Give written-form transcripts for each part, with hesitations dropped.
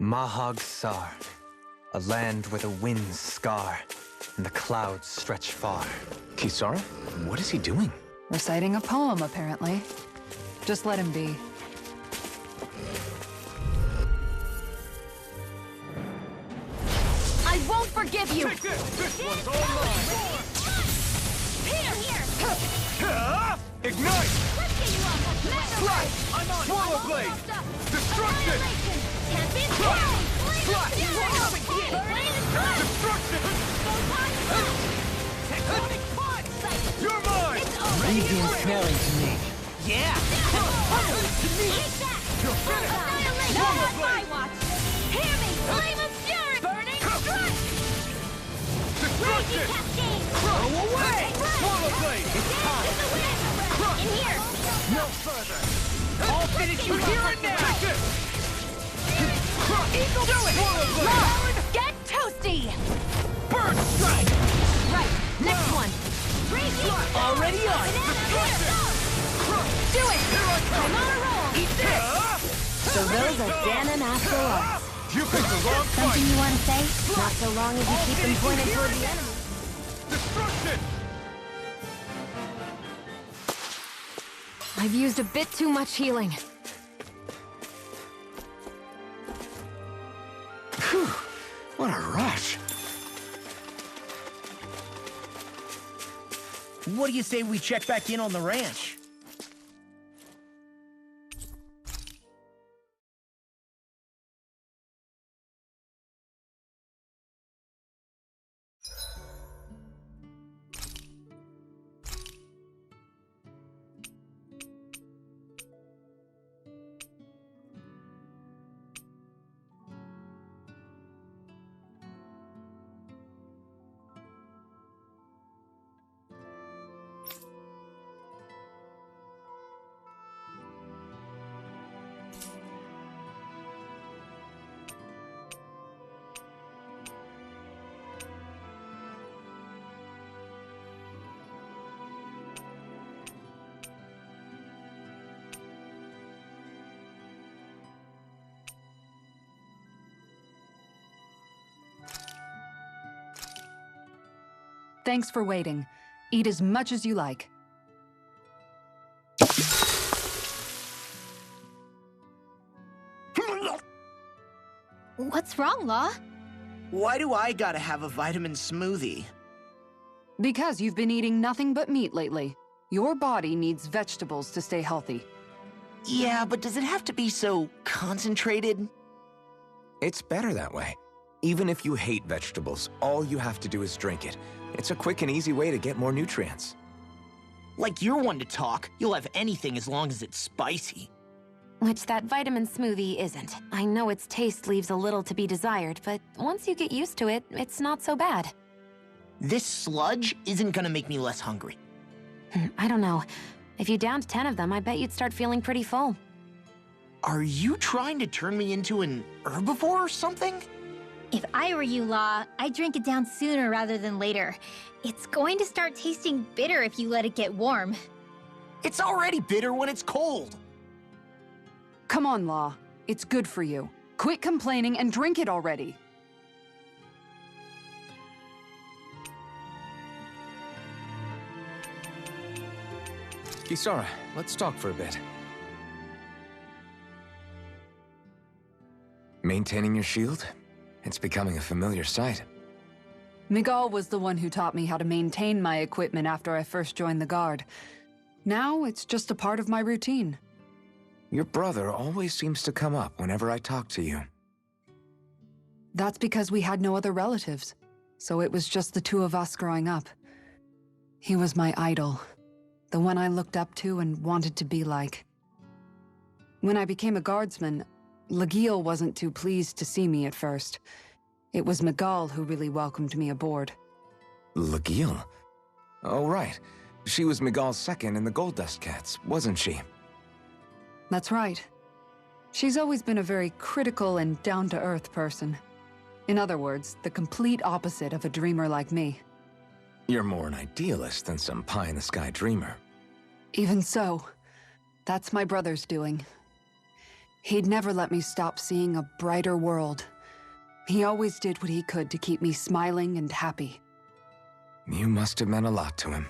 Mahag Sar, a land where the winds scar and the clouds stretch far. Kisara? What is he doing? Reciting a poem, apparently. Just let him be. I won't forgive you! Take this one's all mine! Here! Ignite! Let's get you off of Slash! I'm on! Swallow blade! Destruction! Can't be Slash! Destruction! Tectonic punch! You're mine! Leave the ensnaring to me. Yeah! You're finished! Annihilation! Swallow On my blade! watch! Hear me! Flame of fury! Burning strike! Destruction! Cascade! Go away! Swallow blade! It's time! In here! No further! I'll finish you here and now! Take this! Eagle do it! Swallow blade! Get toasty! Burn strike! Right, next one! Already on! Do it! I'm on a roll! Eat this! So those are Dan and Asto arts. You picked the wrong Something fight! you want to say? Not so long as you keep them pointed toward the enemy. Destruction! I've used a bit too much healing. Phew, what a rush. What do you say we check back in on the ranch? Thanks for waiting. Eat as much as you like. What's wrong, Law? Why do I gotta have a vitamin smoothie? Because you've been eating nothing but meat lately. Your body needs vegetables to stay healthy. Yeah, but does it have to be so concentrated? It's better that way. Even if you hate vegetables, all you have to do is drink it. It's a quick and easy way to get more nutrients. Like you're one to talk. You'll have anything as long as it's spicy. Which that vitamin smoothie isn't. I know its taste leaves a little to be desired, but once you get used to it, it's not so bad. This sludge isn't gonna make me less hungry. I don't know. If you downed 10 of them, I bet you'd start feeling pretty full. Are you trying to turn me into an herbivore or something? If I were you, Law, I'd drink it down sooner rather than later. It's going to start tasting bitter if you let it get warm. It's already bitter when it's cold. Come on, Law. It's good for you. Quit complaining and drink it already. Kisara, let's talk for a bit. Maintaining your shield? It's becoming a familiar sight. Miguel was the one who taught me how to maintain my equipment after I first joined the Guard. Now it's just a part of my routine. Your brother always seems to come up whenever I talk to you. That's because we had no other relatives, so it was just the two of us growing up. He was my idol, the one I looked up to and wanted to be like. When I became a guardsman, Ləģiel wasn't too pleased to see me at first. It was Miguel who really welcomed me aboard. Ləģiel? Oh, right. She was Miguel's second in the Gold Dust Cats, wasn't she? That's right. She's always been a very critical and down-to-earth person. In other words, the complete opposite of a dreamer like me. You're more an idealist than some pie-in-the-sky dreamer. Even so, that's my brother's doing. He'd never let me stop seeing a brighter world. He always did what he could to keep me smiling and happy. You must have meant a lot to him.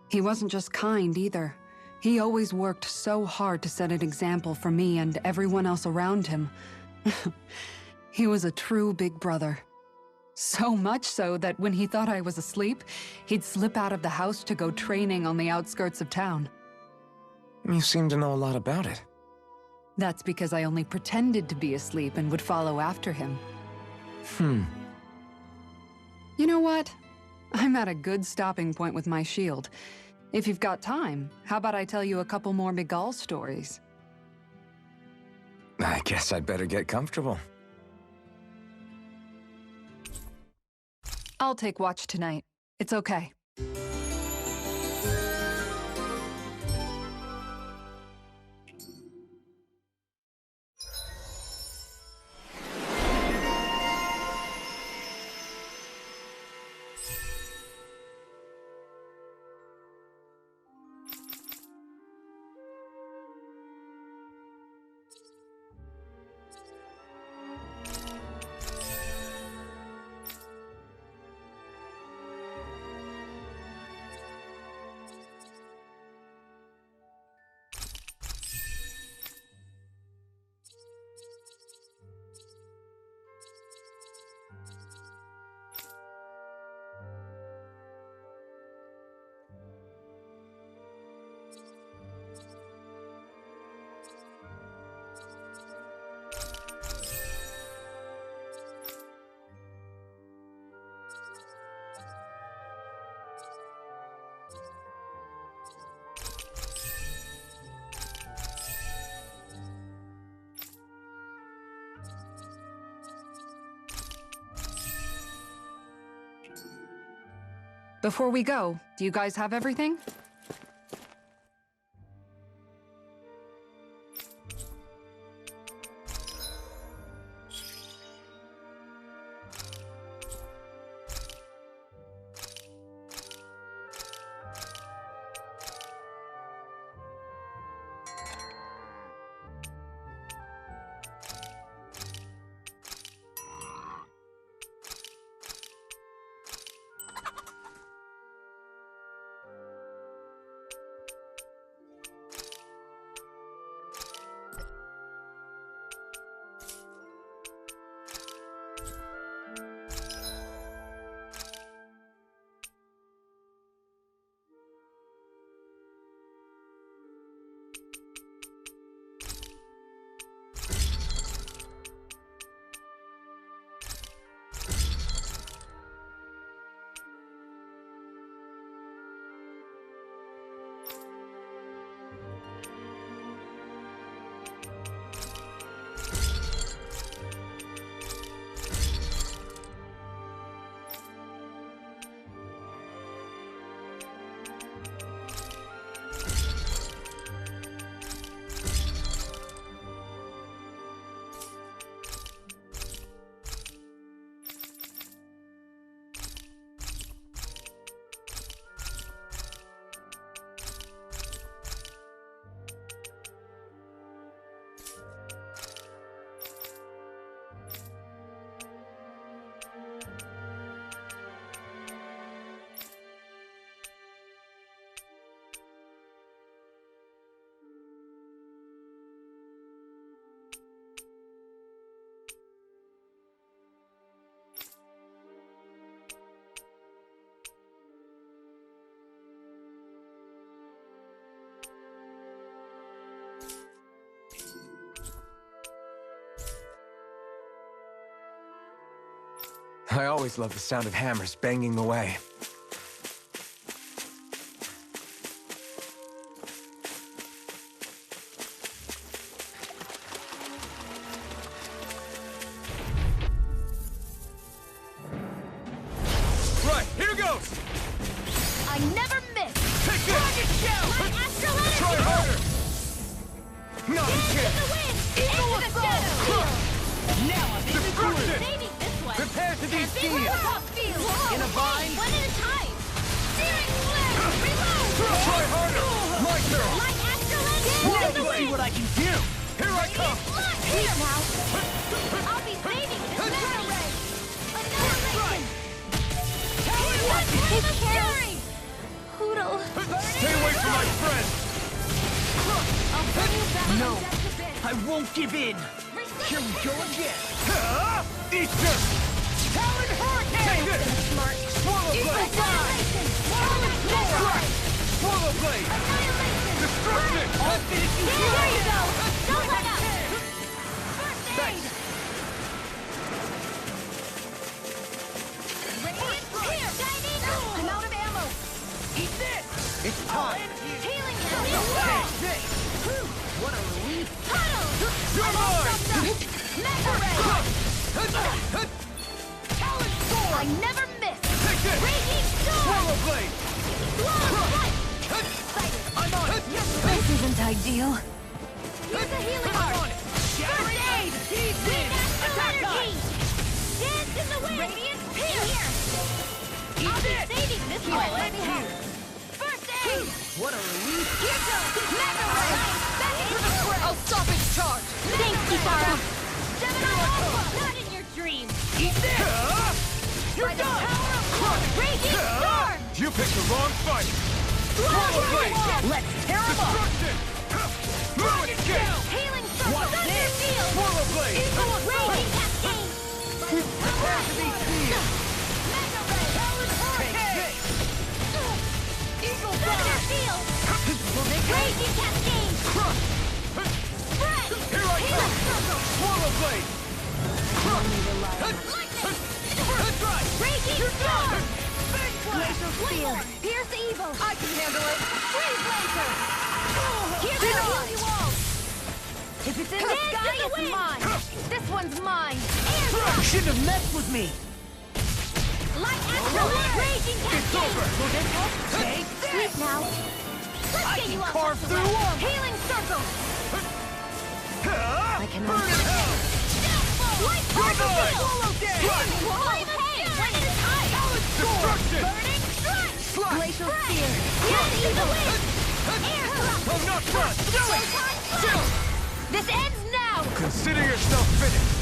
He wasn't just kind either. He always worked so hard to set an example for me and everyone else around him. He was a true big brother. So much so that when he thought I was asleep, he'd slip out of the house to go training on the outskirts of town. You seem to know a lot about it. That's because I only pretended to be asleep and would follow after him. You know what? I'm at a good stopping point with my shield. If you've got time, how about I tell you a couple more 𝕼𝕉 stories? I guess I'd better get comfortable. I'll take watch tonight. It's okay. Before we go, do you guys have everything? I always love the sound of hammers banging away. Right, here goes! I never miss! Take this! Rocket shell! My astral energy! Try harder! Not a Into chance! the wind! Into the shadow! Now I'm in the groove! Maybe this one! Prepare to be seen! Top field! In a vine? One at a time! Searing flare! Reload! Try harder! My turn! My astral energy! Let's see what I can do! Here I come! Here now! I'll be saving this Megadrive! Annihilation! Take care! Poodle! Stay away from my friend! I'll bring you back No. from death to bed. I won't give in. Here we go again. Eat this! Talon Hurricane! Take this! Smart. Swallow blade! Annihilation! Strike! Swallow blade! Annihilation! Destruction! I'll finish you There here. you go! Don't let up! First aid! Radiant Spear! I'm out of ammo! Eat this. It's time! Healing Take Helmet! this. What a relief. Puddle! You're mine! Megadrive! Talon sword! I never miss! Take this! Raging Storm! Swallow blade! Long Fight! I'm on it! This isn't ideal. Here's a healing I'm art! on it. First aid! Ease in. Attack Attack energy! Dance in the wind! Radiant Spear! I'll be saving this one! Let me help! First aid! What a relief. Here goes! Megadrive! Back into the fray! I'll stop its charge. Thanks, Kisara! 7 on Alpha! Not in your dreams! Eat this. By the power of one! Raging Storm! You picked the wrong fight! Swallow blade! Let's tear him up. Destruction! Ruin kick! Healing Circle! What's Thunder this? Field! Swallow blade! Raging Cascade! Prepare to be sealed. Megadrive! Take this. Eagle Thunder Fire. Field! Raging Cascade! Spread! Here I come! Swallow blade! That's right! Raging Storm! Glacial Spear. Pierce Evil! I can handle it. Freeze Laser! Here's to heal you all! If it's in the Dance sky, in the it's wind. mine. This one's mine! You Air shouldn't have messed with me. Light Astro! Raging It's over! Cascade! Take Sleep this. now! Let's I get can you all carve tucked through away. armor. Healing Circle! I cannot- Burn in hell! Light Good Particle! night. Swallow Day! Flame of Pain! When it is high! Destruction! Burning Strike! Slap! Glacial Spear! Pierce in the wind! Air Thrust! I'm not done! Do it! Photon Blast! This ends now! Consider yourself finished!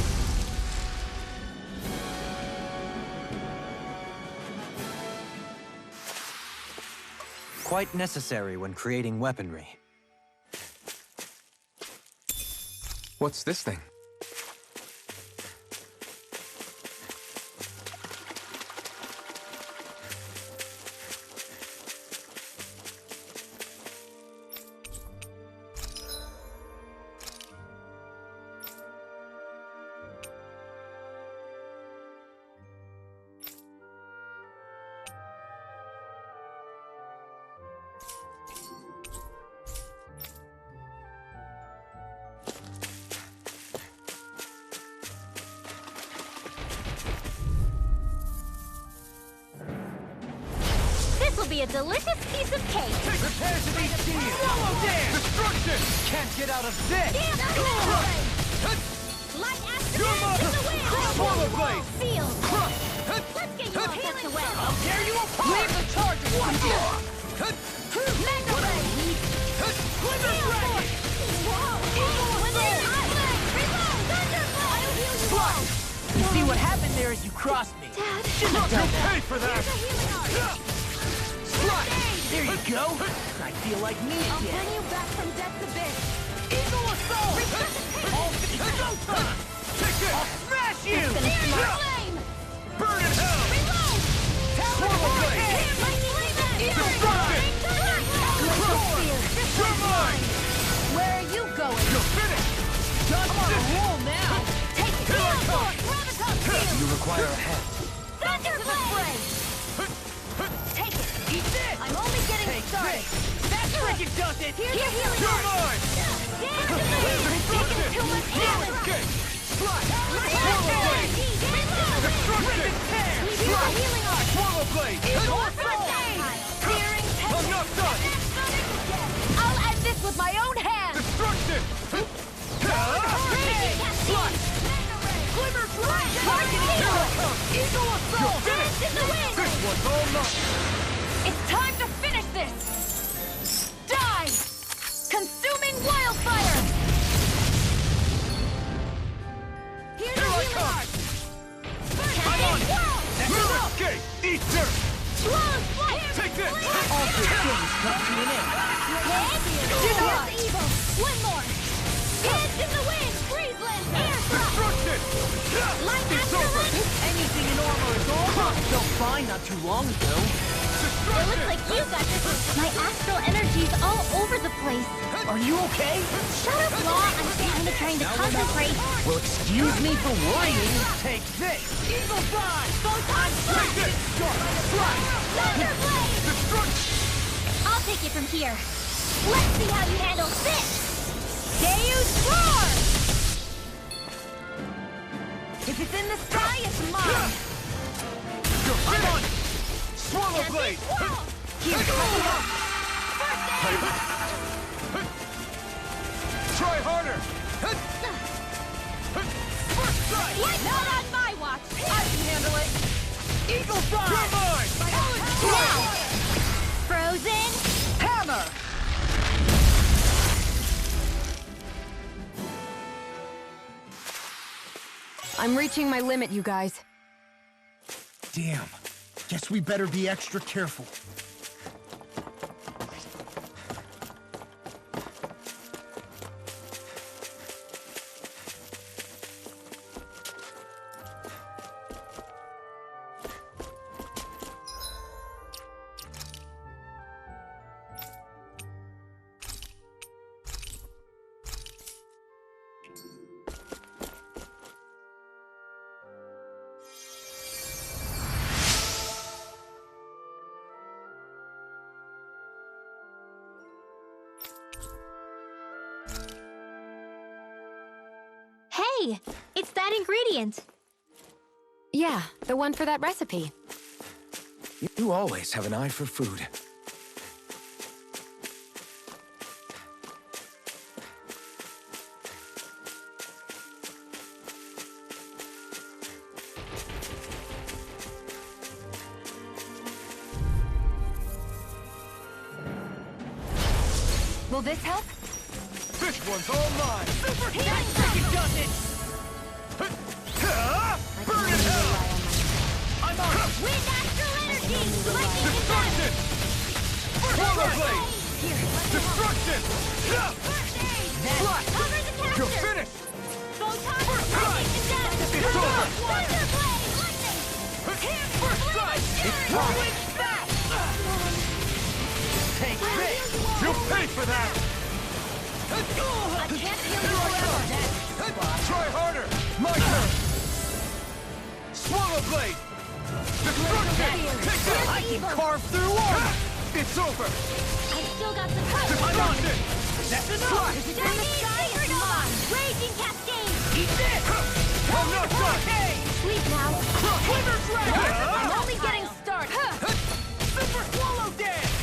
Quite necessary when creating weaponry. What's this thing? Will be a delicious piece of cake. Prepare to be sealed! Swallow Dance. Destruction! Can't get out of this! Light Astro You're Dance in the mine. wind. Swallow blade. Field. Let's get you all tucked away. I'll tear you apart. Leave the charges to you. Megadrive. Glimmer Dragon. You see what happened there as you crossed me. Dad. Shouldn't have done that. Pay for that! Here's a healing art. There you go. I feel like me I'll again. bring you back from death to bid. Eagle Assault. It's go time. Take this! I'll smash you. Finish my flame. Burn in hell! Reload. Swallow blade! Destruction! You're mine! Where are you going? You're finished! I'm on a roll now. Take it Here I down, come. Graviton Field. You require a hand. Thunderblade. Take it. Eat this. I'm only getting Take started. this. That freaking does it. Here's your healing You're art. mine! Dance in the wind. Destruction! Taking too much damage. Escape! Swallow blade. Destruction! Here's your healing art. Swallow blade! First aid. Clearing I'm not done! I'll end this with my own hands. Destruction! Raging Cascade. Glimmer Dragon. Target Hero. Eagle Assault. Dance in the wind. This one's all mine! It's time to finish this! Die! Consuming wildfire! Escape! Eat dirt! Flawless flight! Take this! All good things come to an end. Here's evil! One more! Dance in the wind! Freeze lens! Air thrust! Destruction! Light It's after over! light! Anything in armor is over. Felt fine not too long ago. It looks like you got this. My astral energy's all over the place. Are you okay? Shut up, Law. I'm trying to concentrate. Well, excuse me for worrying. Take this. Eagle Fly! Photon Take this! Thunder Blade! Destruction! I'll take it from here. Let's see how you handle this. Deus Roar! If it's in the sky, it's mine. You're finished! Swallow Blade! Keep coming up. Try harder! First strike! Not on my watch. I can handle it. Eagle Fly! You're mine! Now! Frozen! Hammer! I'm reaching my limit, you guys. Damn. Guess we better be extra careful. Hey, it's that ingredient. Yeah, the one for that recipe. You always have an eye for food. Will this help? This one's all mine! Super heat! That freaking does it! Burn in hell! I'm on it! Wind astral energy! Lightning and Destruction! Swallow Blade! Destruction! First aid! Flash! Cover the capture! You're finished! Photon First lightning strike! and death! It's over! Thunder Blade! Lightning! First strike! It's going fast! Take this! You'll pay for that! I can't feel you forever! Try harder! My turn! Swallow Blade! Destruction! Take this! I can carve through armor! It's over! I still got some touch! Destruction! That's enough! If it's in the sky, it's mine! Raging Cascade! Eat this! I'm not done! Sleep now! Swimmer's ready! I'm only getting started! Super swallow dance!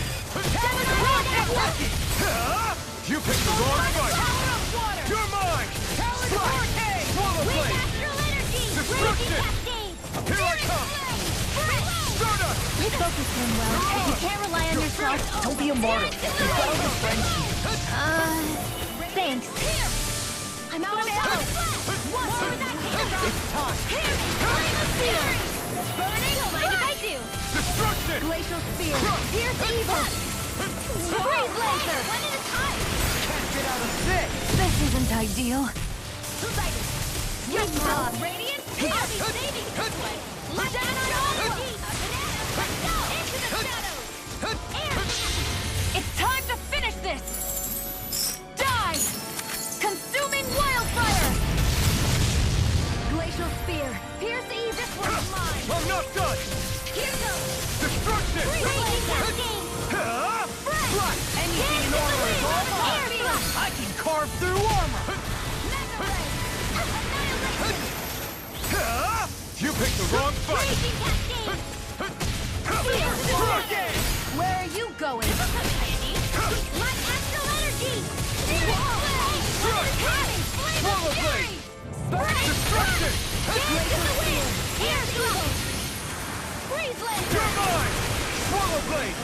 You picked the wrong fight! Power of water! You're mine! Power Strike! vortex! Swallow Wind Blade! astral energy! Destruction! Raging Cascade! Here I come! Stardust! Focus, Manuel. You can't rely on yourself. Don't be a martyr. You've got all the friends you need. Thanks. I'm out of ammo. One more of that hammer. It's time. Burning, mind if I do? Destruction! Glacial spear. Here's evil. Freeze laser. One at a time. Can't get out of this. This isn't ideal. Yes, Radiant. I'll be saving this one. Let's down on all the heat. Let's go. Into the shadows. Air. It's time to finish this! Die! Consuming wildfire! Glacial spear. Pierce Eve, this one's mine! I'm not done! Here goes. Destruction! Raging Cascade. Flash! Anything in armor is all mine. I can carve through armor. You picked the wrong fight! Raging Cascade. Where are you going? Light astral energy. Swallow Blade! Destruction! Dance in the wind. Here's evil. Freeze laser. You're mine! Swallow Blade!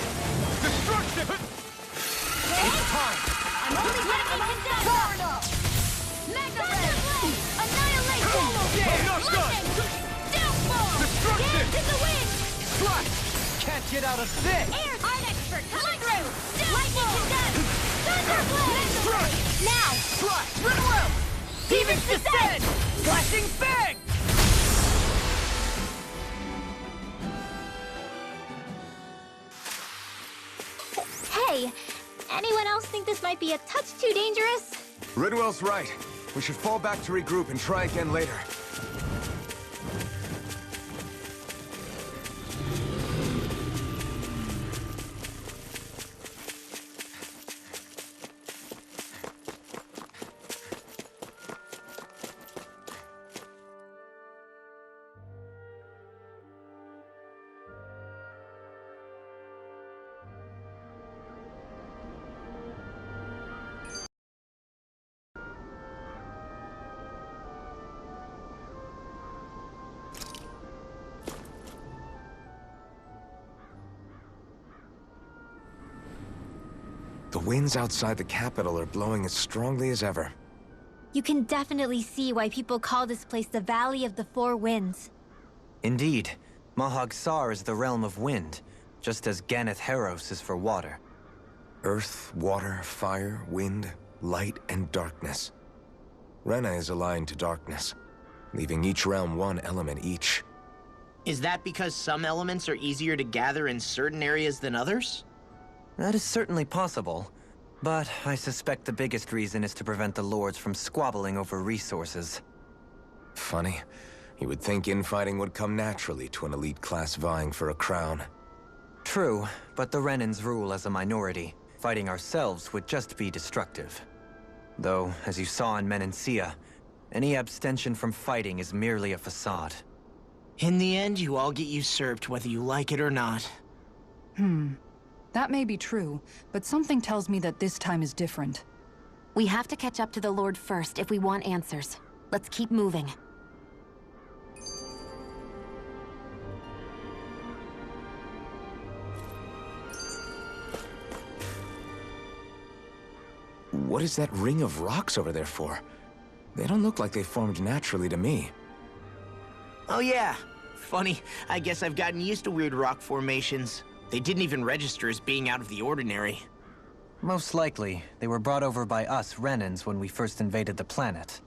Destruction! It's time. I'm only getting into Far enough. Megadrive! Annihilation! I'm not done! Lightning! Downfall! Destruction! Dance in the wind! get out of this! Air Art Expert coming through! Lightning condensed! Thunderblade! Now! Flush! Little Demon's Descent! Flashing Fang! Hey, anyone else think this might be a touch too dangerous? Ridwell's right. We should fall back to regroup and try again later. The winds outside the capital are blowing as strongly as ever. You can definitely see why people call this place the Valley of the Four Winds. Indeed. Mahag-Sar is the realm of wind, just as Ganeth-Heros is for water. Earth, water, fire, wind, light, and darkness. Rena is aligned to darkness, leaving each realm one element each. Is that because some elements are easier to gather in certain areas than others? That is certainly possible, but I suspect the biggest reason is to prevent the lords from squabbling over resources. Funny. You would think infighting would come naturally to an elite class vying for a crown. True, but the Renans rule as a minority. Fighting ourselves would just be destructive. Though, as you saw in Menancia, any abstention from fighting is merely a facade. In the end, you all get usurped whether you like it or not. That may be true, but something tells me that this time is different. We have to catch up to the Lord first if we want answers. Let's keep moving. What is that ring of rocks over there for? They don't look like they formed naturally to me. Oh yeah. Funny, I guess I've gotten used to weird rock formations. They didn't even register as being out of the ordinary. Most likely, they were brought over by us Renans when we first invaded the planet.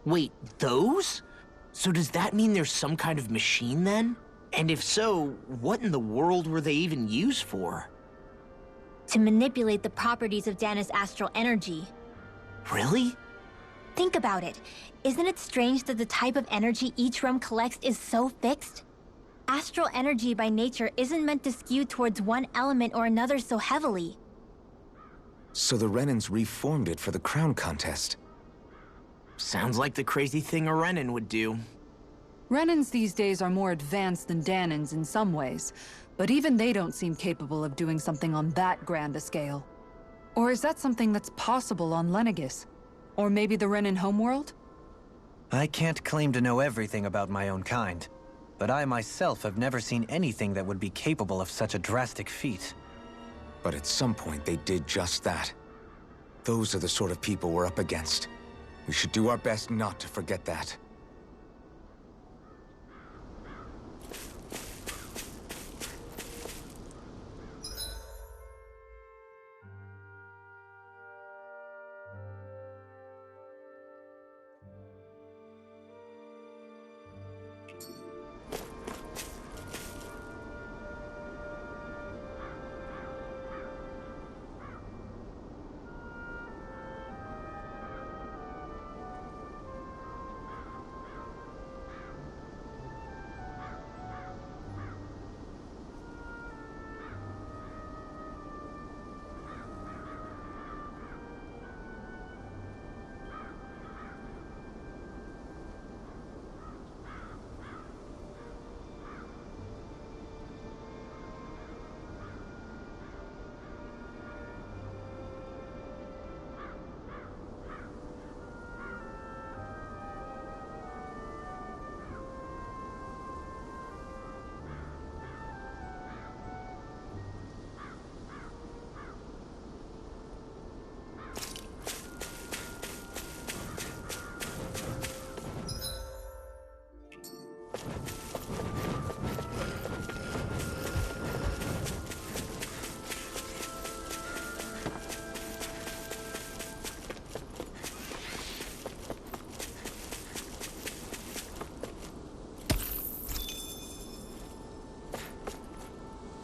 Wait, those? So does that mean there's some kind of machine then? And if so, what in the world were they even used for? To manipulate the properties of Dana's astral energy. Really? Think about it. Isn't it strange that the type of energy each realm collects is so fixed? Astral energy by nature isn't meant to skew towards one element or another so heavily. So the Renans reformed it for the crown contest. Sounds like the crazy thing a Renan would do. Renans these days are more advanced than Danans in some ways, but even they don't seem capable of doing something on that grand a scale. Or is that something that's possible on Lenegis? Or maybe the Renan homeworld? I can't claim to know everything about my own kind, but I myself have never seen anything that would be capable of such a drastic feat. But at some point they did just that. Those are the sort of people we're up against. We should do our best not to forget that.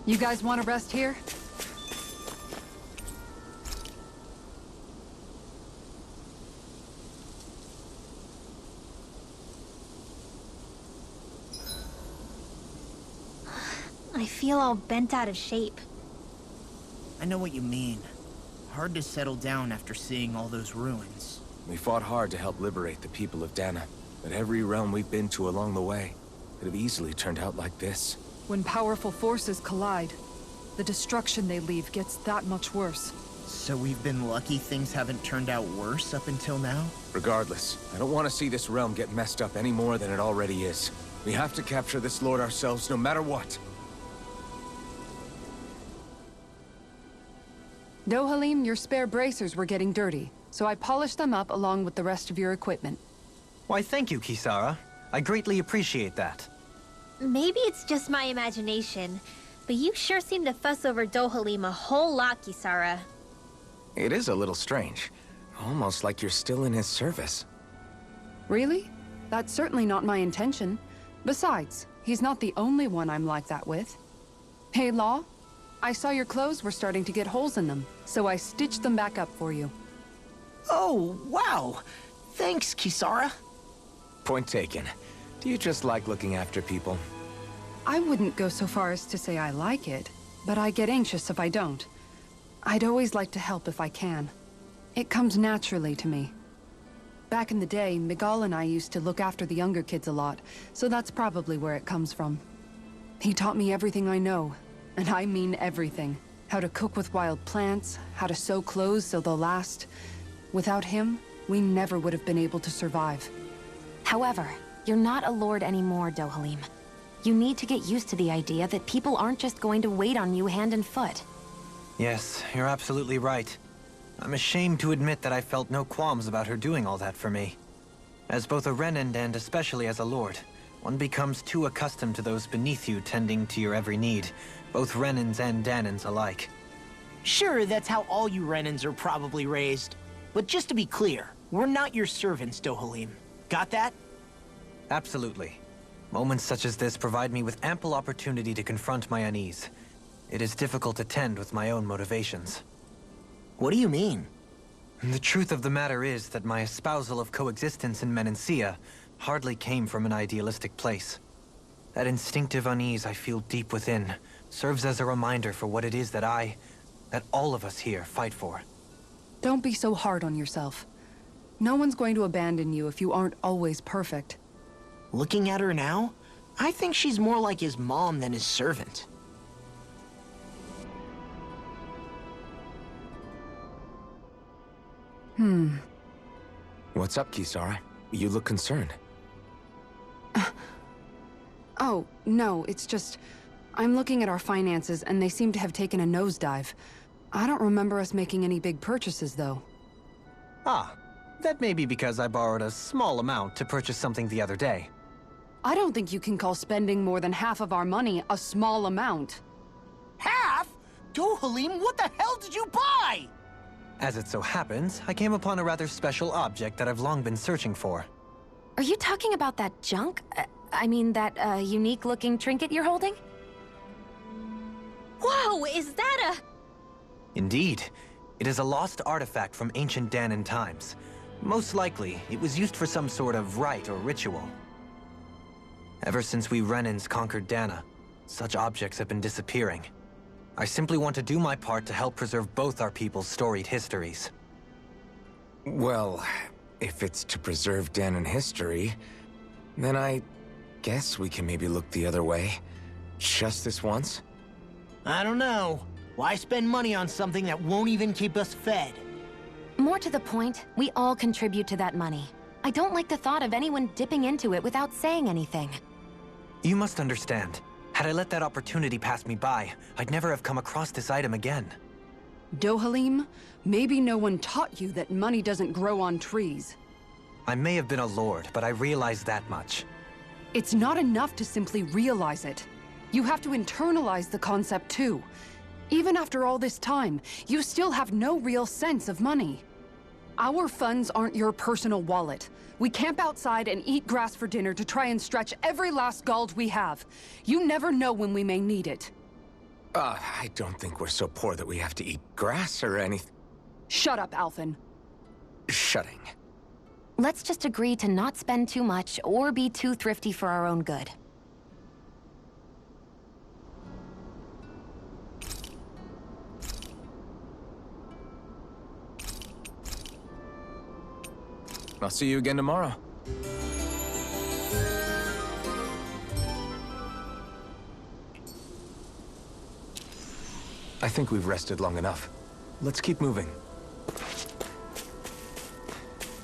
You guys want to rest here? I feel all bent out of shape. I know what you mean. Hard to settle down after seeing all those ruins. We fought hard to help liberate the people of Dana, but every realm we've been to along the way could have easily turned out like this. When powerful forces collide, the destruction they leave gets that much worse. So we've been lucky things haven't turned out worse up until now? Regardless, I don't want to see this realm get messed up any more than it already is. We have to capture this lord ourselves no matter what. 𝔼𝕰𝕚, your spare bracers were getting dirty, so I polished them up along with the rest of your equipment. Why, thank you, Kisara. I greatly appreciate that. Maybe it's just my imagination, but you sure seem to fuss over 𝔼𝕰𝕚 a whole lot, Kisara. It is a little strange. Almost like you're still in his service. Really? That's certainly not my intention. Besides, he's not the only one I'm like that with. Hey, Law, I saw your clothes were starting to get holes in them, so I stitched them back up for you. Oh, wow! Thanks, Kisara. Point taken. Do you just like looking after people? I wouldn't go so far as to say I like it, but I get anxious if I don't. I'd always like to help if I can. It comes naturally to me. Back in the day, Miguel and I used to look after the younger kids a lot, so that's probably where it comes from. He taught me everything I know, and I mean everything. How to cook with wild plants, how to sew clothes so they'll last. Without him, we never would have been able to survive. However, you're not a lord anymore, 𝔼𝕰𝕚. You need to get used to the idea that people aren't just going to wait on you hand and foot. Yes, you're absolutely right. I'm ashamed to admit that I felt no qualms about her doing all that for me. As both a Renan and especially as a lord, one becomes too accustomed to those beneath you tending to your every need, both Renans and Danans alike. Sure, that's how all you Renans are probably raised. But just to be clear, we're not your servants, 𝔼𝕰𝕚. Got that? Absolutely. Moments such as this provide me with ample opportunity to confront my unease. It is difficult to tend with my own motivations. What do you mean? The truth of the matter is that my espousal of coexistence in Menancia hardly came from an idealistic place. That instinctive unease I feel deep within serves as a reminder for what it is that all of us here fight for. Don't be so hard on yourself. No one's going to abandon you if you aren't always perfect. Looking at her now, I think she's more like his mom than his servant. What's up, Kisara? You look concerned. Oh, no, it's just... I'm looking at our finances and they seem to have taken a nosedive. I don't remember us making any big purchases, though. Ah, that may be because I borrowed a small amount to purchase something the other day. I don't think you can call spending more than half of our money a small amount. Half? 𝔼𝕰𝕚, what the hell did you buy? As it so happens, I came upon a rather special object that I've long been searching for. Are you talking about that junk? I mean, that unique-looking trinket you're holding? Whoa, is that a... Indeed. It is a lost artifact from ancient Danan times. Most likely, it was used for some sort of rite or ritual. Ever since we Renans conquered Dana, such objects have been disappearing. I simply want to do my part to help preserve both our people's storied histories. Well, if it's to preserve Danan history, then I guess we can maybe look the other way. Just this once? I don't know. Why spend money on something that won't even keep us fed? More to the point, we all contribute to that money. I don't like the thought of anyone dipping into it without saying anything. You must understand. Had I let that opportunity pass me by, I'd never have come across this item again. 𝔼𝕰𝕚, maybe no one taught you that money doesn't grow on trees. I may have been a lord, but I realize that much. It's not enough to simply realize it. You have to internalize the concept too. Even after all this time, you still have no real sense of money. Our funds aren't your personal wallet. We camp outside and eat grass for dinner to try and stretch every last gold we have. You never know when we may need it. I don't think we're so poor that we have to eat grass or anything. Shut up, Alphen. Shutting. Let's just agree to not spend too much or be too thrifty for our own good. I'll see you again tomorrow. I think we've rested long enough. Let's keep moving.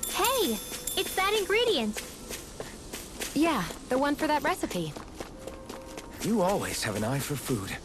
Hey! It's that ingredient! Yeah, the one for that recipe. You always have an eye for food.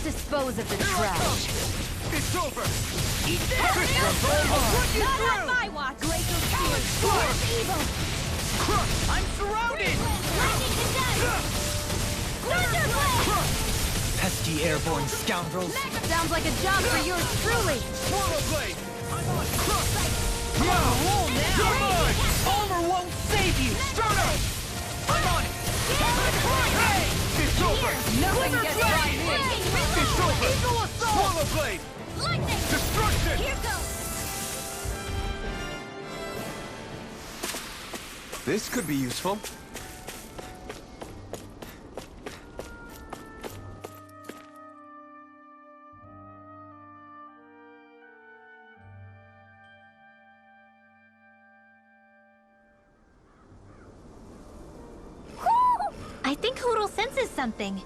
Dispose of the trash. It's over! Eat this! I'll put you Not on through! my watch! Glacial Spears! Force evil! Crush! I'm surrounded! Lightning condense! Thunderblade! Pesky airborne scoundrels! Sounds like a job for yours truly. Swallow blade! Crush! Come on, roll now! You're mine! Armor won't save you! Start up! I'm on it! Hey! It's over! Nothing gets by me! It's over! Eagle assault! Swallow blade! Lightning! Destruction! Here goes! This could be useful. I think Hoodle senses something.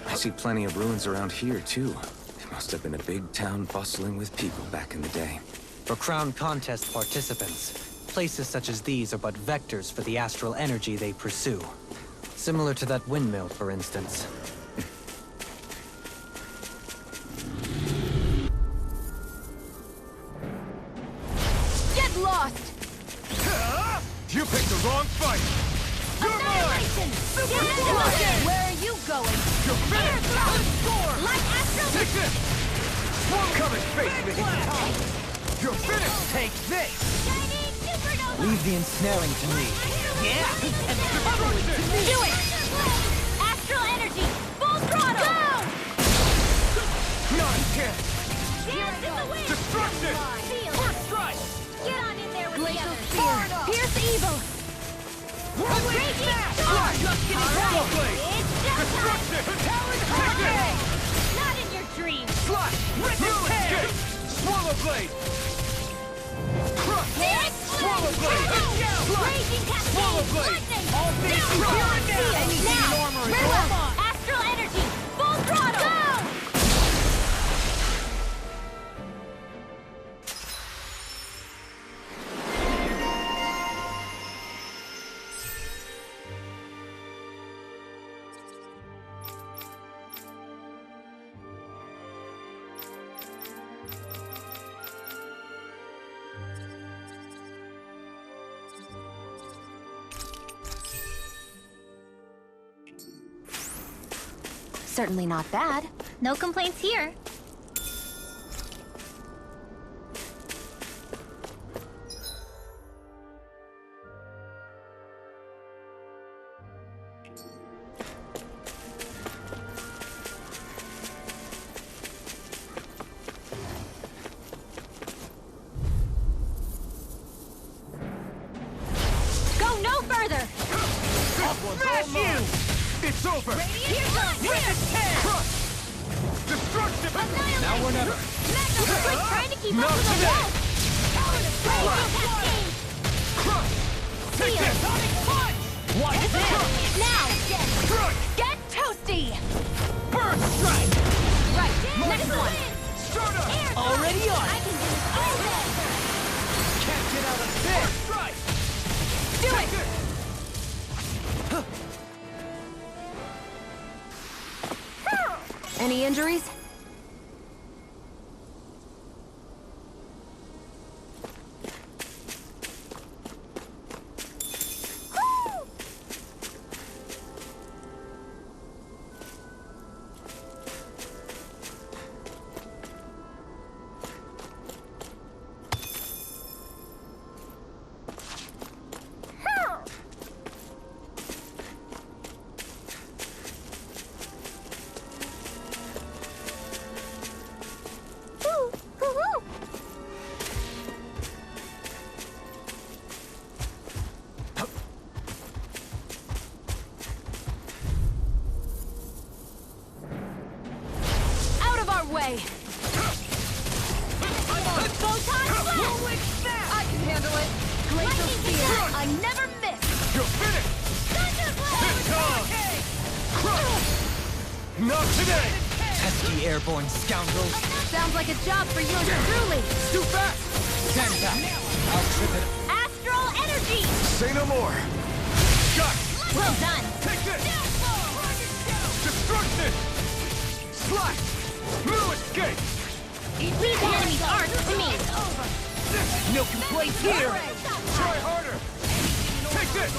I see plenty of ruins around here, too. It must have been a big town bustling with people back in the day. For crown contest participants, places such as these are but vectors for the astral energy they pursue. Similar to that windmill, for instance. Get lost! You picked the wrong fight! You're mine! Annihilation! Where are you going? You're finished! Score! Like Astro... Take this! Come and face me! You're finished! Take this! Shining supernova! Leave the ensnaring to me. Yeah! Destruction! Do it! Astral energy! Full throttle! Go! Not a chance! Dance in the wind! Destruction! Feel First it! strike! Get on in there with Glacial the others! Spear! Pierce evil! Raging storm! Just getting Swallow started! blade! It's showtime! Destruction! Talon Take this! Not in your dreams! Slash! Rip You his head! escape! Swallow blade! Crush! Hit! Swallow blade! Raging cascade! Swallow blade! Lightning! All bases Down! here and now! Now! Anything in armor is Riddle! all mine! Astral energy! Full throttle! Go! Certainly not bad. No complaints here. It's over! Here goes! Crush! Destruction! Now or never! Magno's like trying to keep Not up with the today. rest! Crush! Take this! Watch this! Now! Crush! Get toasty! Burst strike! Right, next one! Starter! Already on! I can do this all day! Can't get out of this! Strike! Do Take it! this! Any injuries? Way. I can handle it! Glacial Spear! I never miss! You're finished! It's on! Not today! Pesky airborne scoundrels. Sounds like a job for yours truly. Too fast! Stand back. I'll trip it. Astral energy! Say no more! Shot! Well done! Take this! Destruction! Slash! No escape! Leave the enemy's art to me! No complaints here! Try harder! Take this!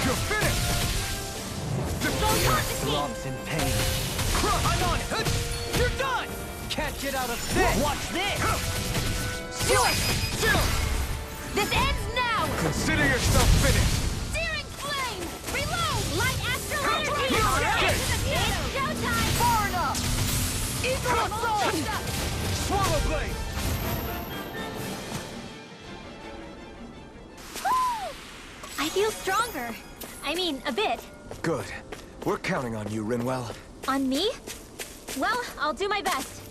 You're finished! Throbs in pain. I'm on it! You're done! Can't get out of this. Watch this! Do it! Still! This ends now! Consider yourself finished! Searing flame! Reload! Light astral energy! Escape! It's showtime! Far enough! Eagle assault! Swallow blade! I feel stronger. I mean, a bit. Good. We're counting on you, Rinwell. On me? Well, I'll do my best.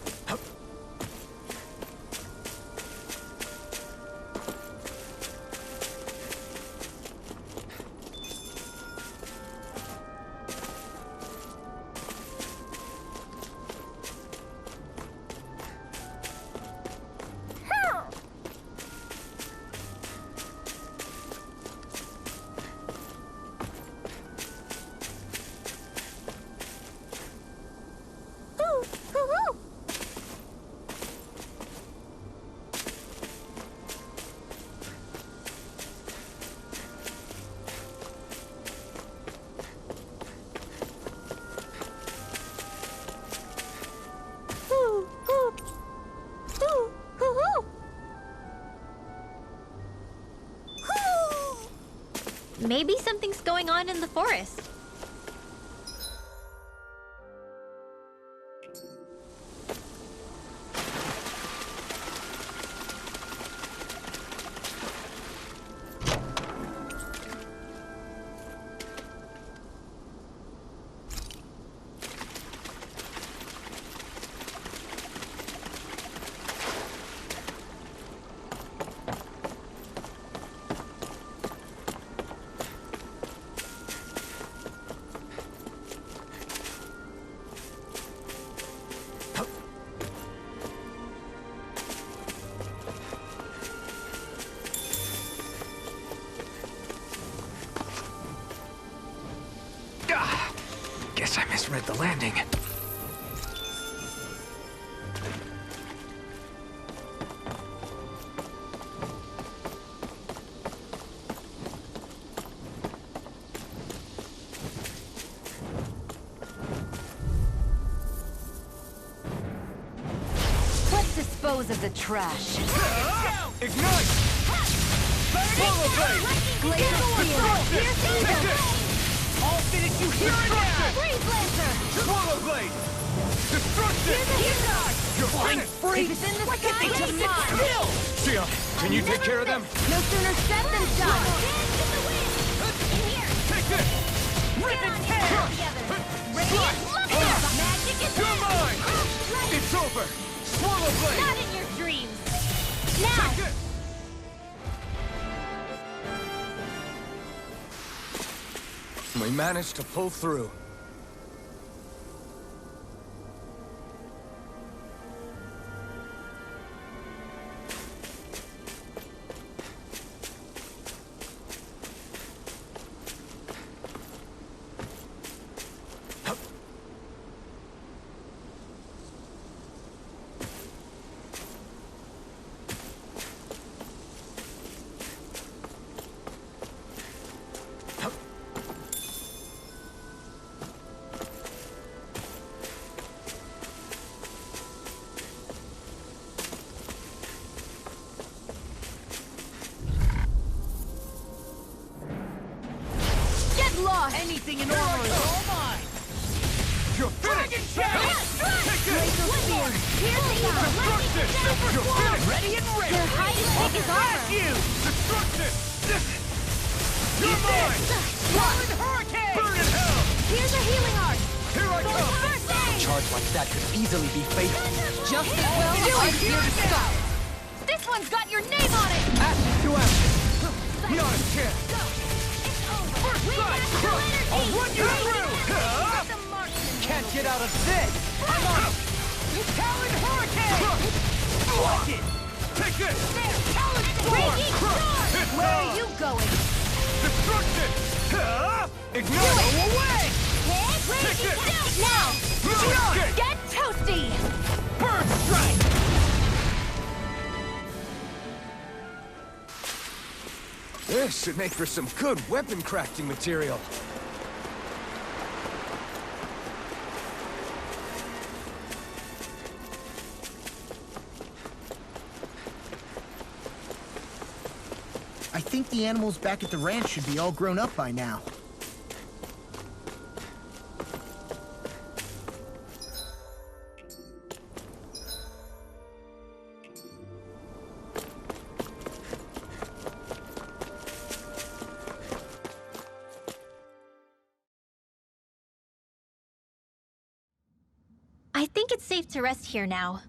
Maybe something's going on in the forest. Guess I misread the landing. Let's dispose of the trash. Ignite! Swallow blade! Glacial Spear. I'll finish you here and now! Freeze Lancer! Swallow blade! Destruction! You're finished! Freeze in the sky. Just sit still! Sia, can you take care of them? No sooner said than done. Take this! blade! Not in your dreams! Now! Take it! We managed to pull through. Anything in armor is all mine! You're finished! Take it! Here they are! Destruction! You're finished! Ready and ready! Their hiding pick is armor! You! Destruction! You're mine! Rolling hurricane! Burn in hell! Here's a healing art! Here I come! A charge like that could easily be fatal. Just as well I'm here to stop. This one's got your name on it! Ask to action! Not a chance! First strike! I'll run you through! Can't get out of this! I'm on it! Talon hurricane! Watch it! Take this! Talon Raging storm! Storm! Where are you going? Destruction! Ignite! Go away! Raging it! Storm! Now! No escape! Get toasty! Bird strike! This should make for some good weapon crafting material. I think the animals back at the ranch should be all grown up by now. I think it's safe to rest here now.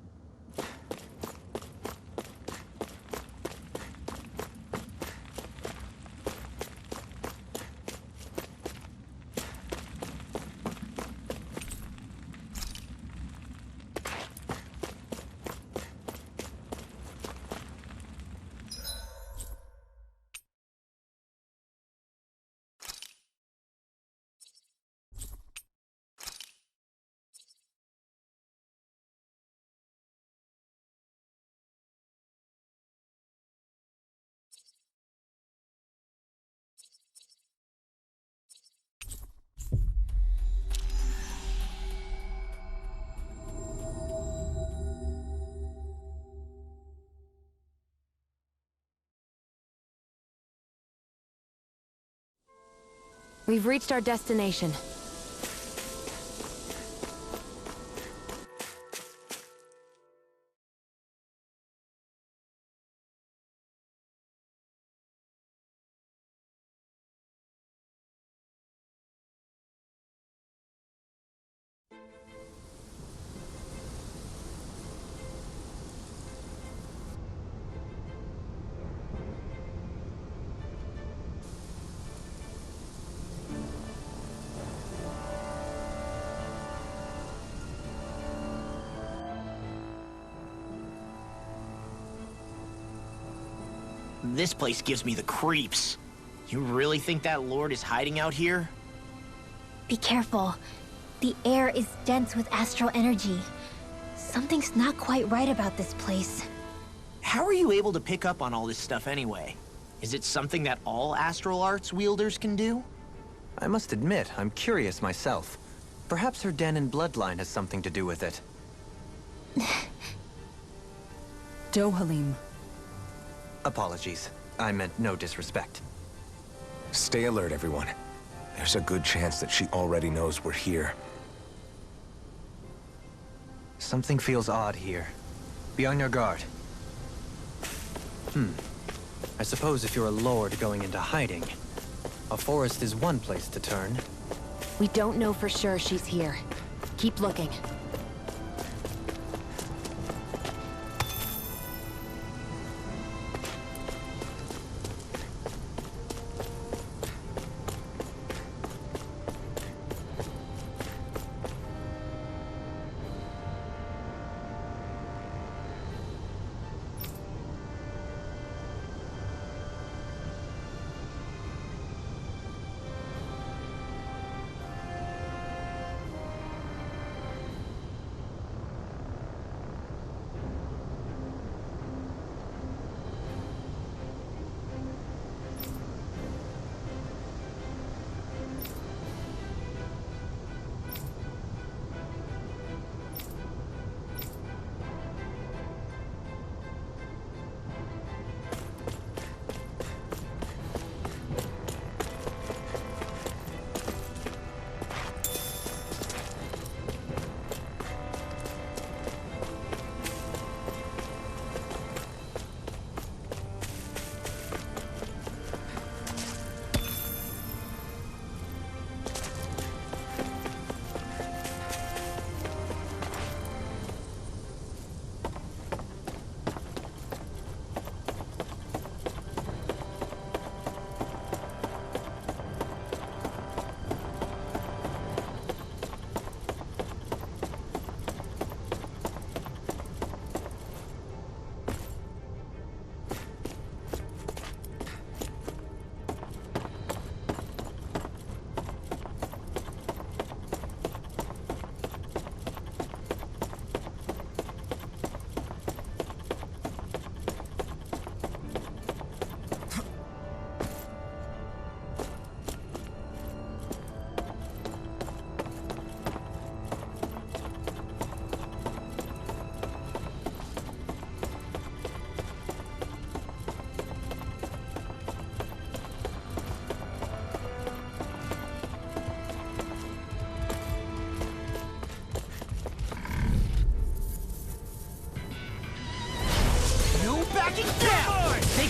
We've reached our destination. This place gives me the creeps. You really think that lord is hiding out here? Be careful. The air is dense with astral energy. Something's not quite right about this place. How are you able to pick up on all this stuff anyway? Is it something that all astral arts wielders can do? I must admit, I'm curious myself. Perhaps her den and bloodline has something to do with it. Ďoħalim. Apologies. I meant no disrespect. Stay alert, everyone. There's a good chance that she already knows we're here. Something feels odd here. Be on your guard. I suppose if you're a lord going into hiding, a forest is one place to turn. We don't know for sure she's here. Keep looking.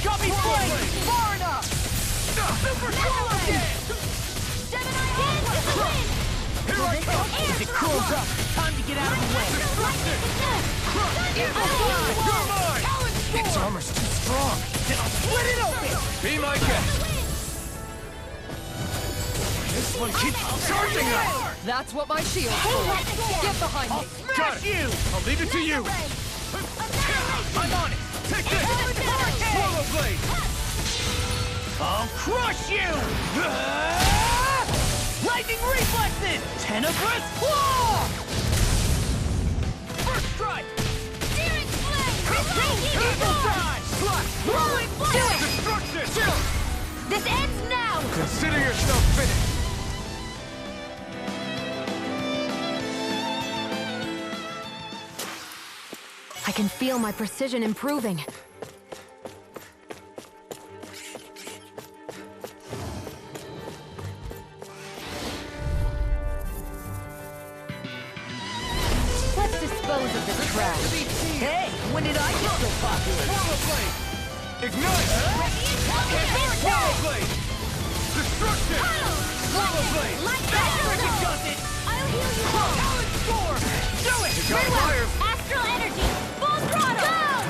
got me flanked! Far enough! Super solo dance! Here I come! As it curls up, time to get out of the way. Destruction! You're mine! Its armor's too strong. Then I'll split it open! Be my guest! This one keeps charging us! That's what my shield's for. Get behind me. Got it! You! I'll leave it to you! I'm on it! Take this! Swallow blade! I'll crush you! Lightning reflexes! Tenebrous claw! First strike! Steering flame! Evil dive! Slash! Rolling flame! Destruction! Chill! This ends now! Consider yourself finished! I can feel my precision improving. Let's dispose of this trash. Hey, when did I get so popular? Swallow blade! Ignite! Swallow blade! Destruction! Swallow blade! Like that! Frickin' does it! I'll heal you all! Talent storm! Do it! You got Very well. fire! Astral energy! Full throttle! Go!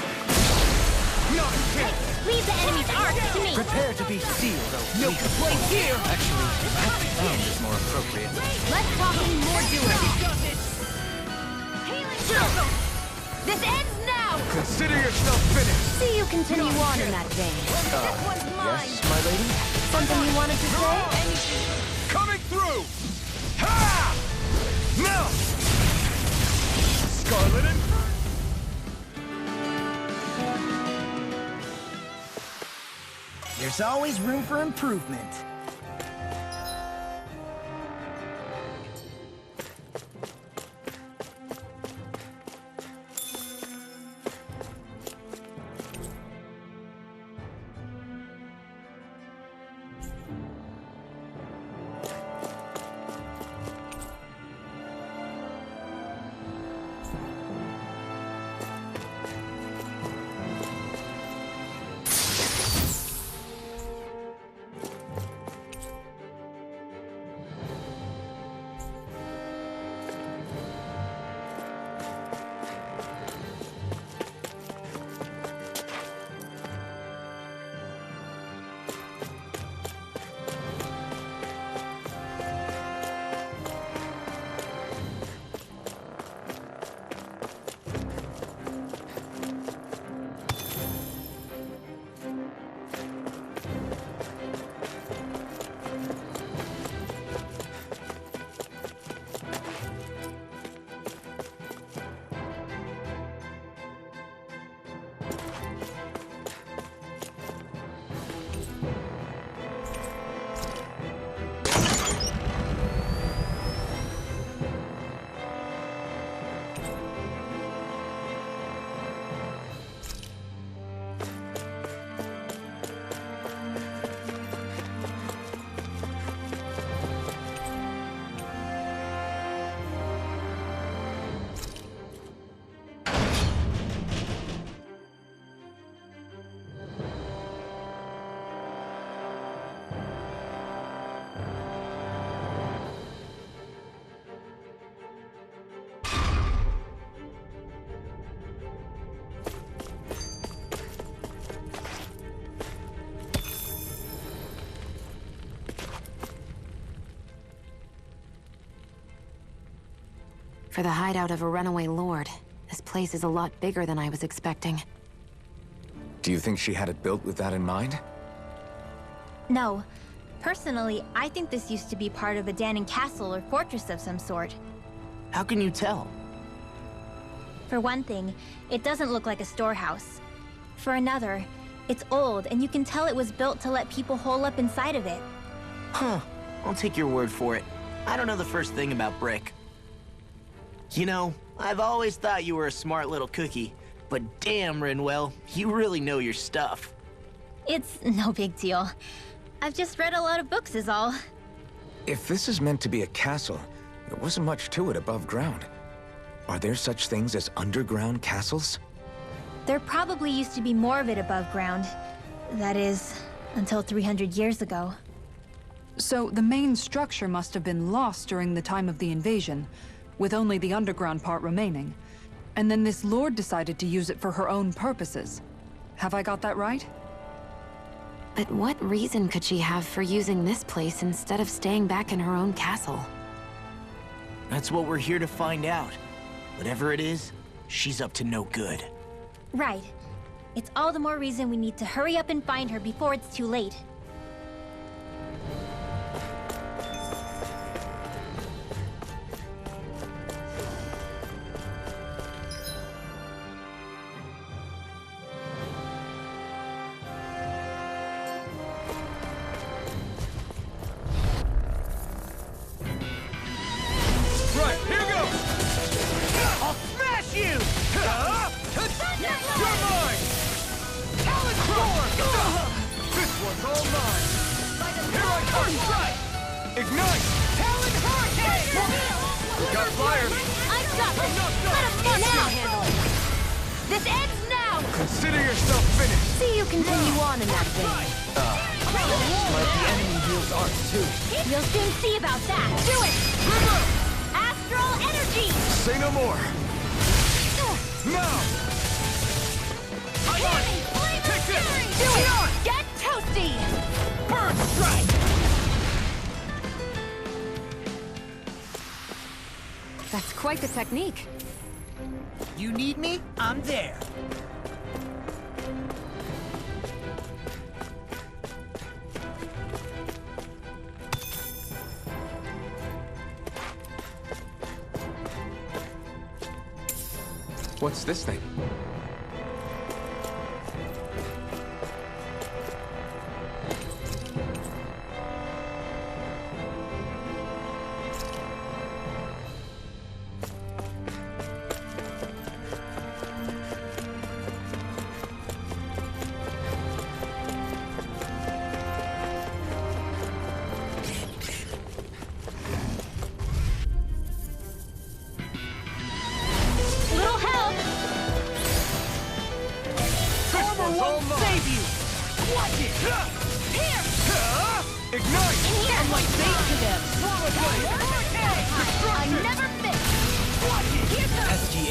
Not a chance! Leave the enemy's arc to me! Prepare to be sealed. No complaints here! Actually, that is more appropriate. Let's talk more duos! This ends now! Consider yourself finished! See you continue on in that vein. This one's mine! Yes, my lady? Something you wanted to say? Coming through! Ha! Now! Scarlet and... There's always room for improvement. For the hideout of a runaway lord, this place is a lot bigger than I was expecting. Do you think she had it built with that in mind? No. Personally, I think this used to be part of a Danon castle or fortress of some sort. How can you tell? For one thing, it doesn't look like a storehouse. For another, it's old, and you can tell it was built to let people hole up inside of it. Huh. I'll take your word for it. I don't know the first thing about brick. You know, I've always thought you were a smart little cookie, but damn, Rinwell, you really know your stuff. It's no big deal. I've just read a lot of books is all. If this is meant to be a castle, there wasn't much to it above ground. Are there such things as underground castles? There probably used to be more of it above ground. That is, until 300 years ago. So the main structure must have been lost during the time of the invasion, with only the underground part remaining. And then this lord decided to use it for her own purposes. Have I got that right? But what reason could she have for using this place instead of staying back in her own castle? That's what we're here to find out. Whatever it is, she's up to no good. Right. It's all the more reason we need to hurry up and find her before it's too late. You'll soon see about that. Do it! Astral energy! Say no more. Now! I'm on it! Take this! Do it! Get toasty! Burn strike! That's quite the technique. You need me? I'm there. What's this thing?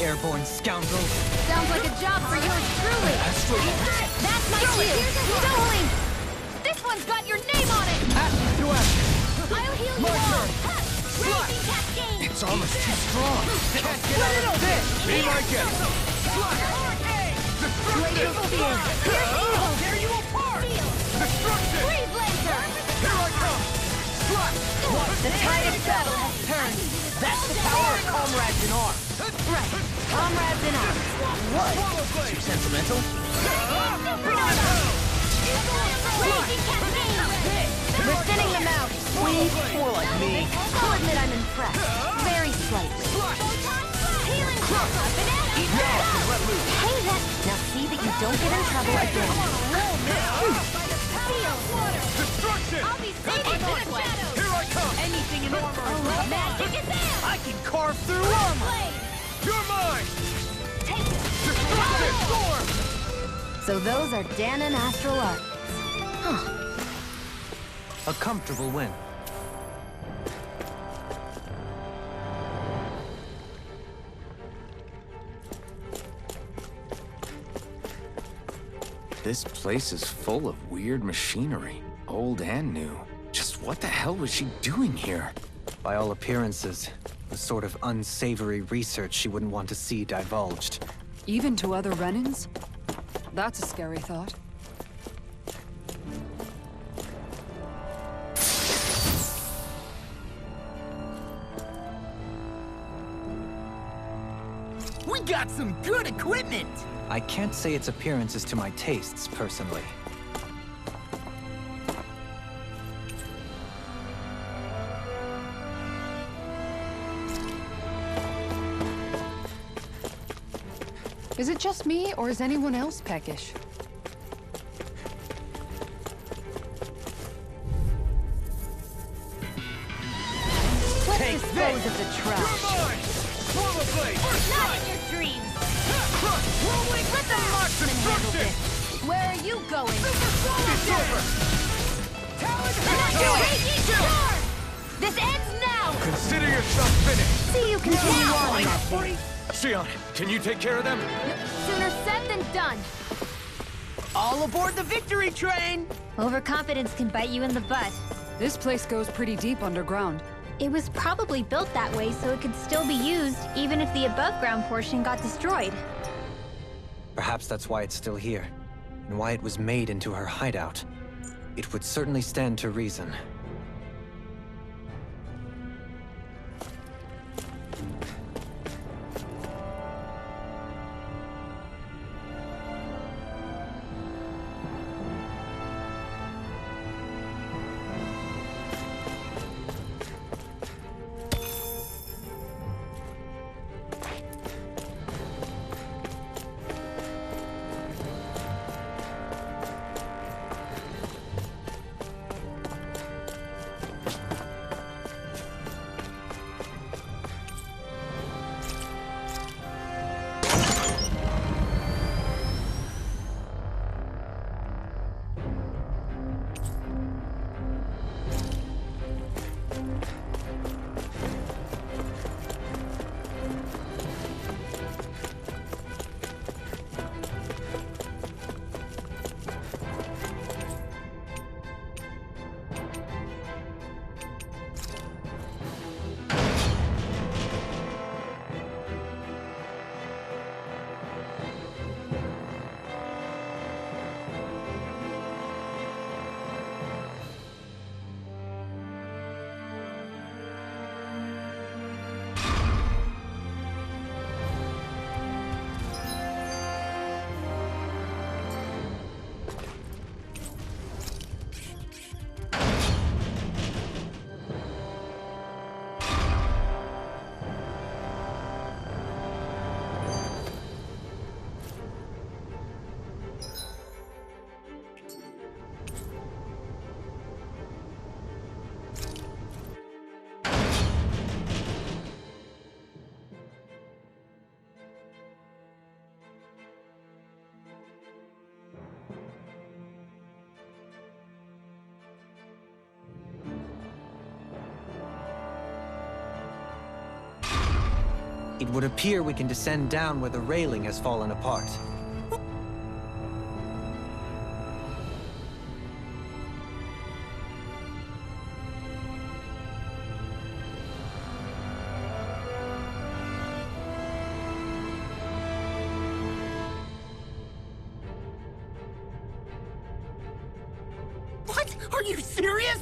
Airborne scoundrels. Sounds like a job for yours truly. That's my cue. Stolen! This one's got your name on it! I'll heal you all! Raging cascade! It's almost too strong. Can't get out of this. Be my guest. Blaze of fear! Here's evil! Tear you apart. Destruction. Freeze Lancer! Here I come. The tide of battle has turned. That's the power of comrades in arms. Right. Comrades in arms. What? Too sentimental? Raging cascade! We're thinning them out. Please, more like me. I'll admit I'm impressed. Very slightly. Healing banana! Hey, that... Now see that you don't get in trouble again. Feel water! Destruction. I'll be saving this way! Here I come. Anything in armor. Magic is there! I can carve through armor. You're mine. Take it! Destruction. Storm. So those are Dan and Astral Arts. A comfortable win. This place is full of weird machinery, old and new. Just what the hell was she doing here? By all appearances, the sort of unsavory research she wouldn't want to see divulged. Even to other Renins? That's a scary thought. We got some good equipment! I can't say its appearance is to my tastes, personally. Is it just me, or is anyone else peckish? Let's dispose of the trash. Swallow blade. Not in your dreams! Rolling. Let the marksman handle this! Where are you going? It's over! This ends now! Consider yourself finished! See you continue on in that thing. Xion, can you take care of them? Sooner said than done. All aboard the victory train! Overconfidence can bite you in the butt. This place goes pretty deep underground. It was probably built that way so it could still be used, even if the above-ground portion got destroyed. Perhaps that's why it's still here, and why it was made into her hideout. It would certainly stand to reason. It would appear we can descend down where the railing has fallen apart. What? Are you serious?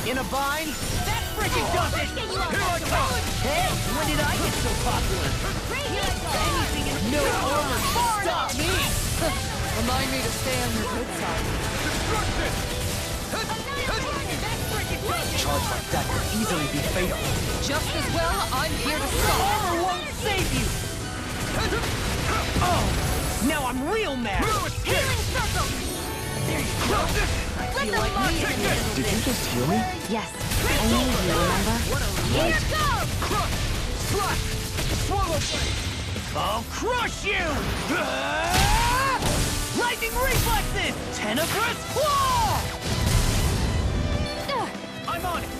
In a bind? That freaking does it! Here I come! Hey, when did I get so popular? Anything and no armor can stop me! Remind me to stay on your good side. Charge like that could easily be fatal. Just as well, I'm here to stop. Armor won't save you! Oh! Now I'm real mad! Healing circle! There you go! I feel like me can handle Did you this. just heal me? Yes. I need you, remember? Here goes! Crush! Slash! Swallow blade! I'll crush you! Lightning reflexes! Tenebrous claw! I'm on it!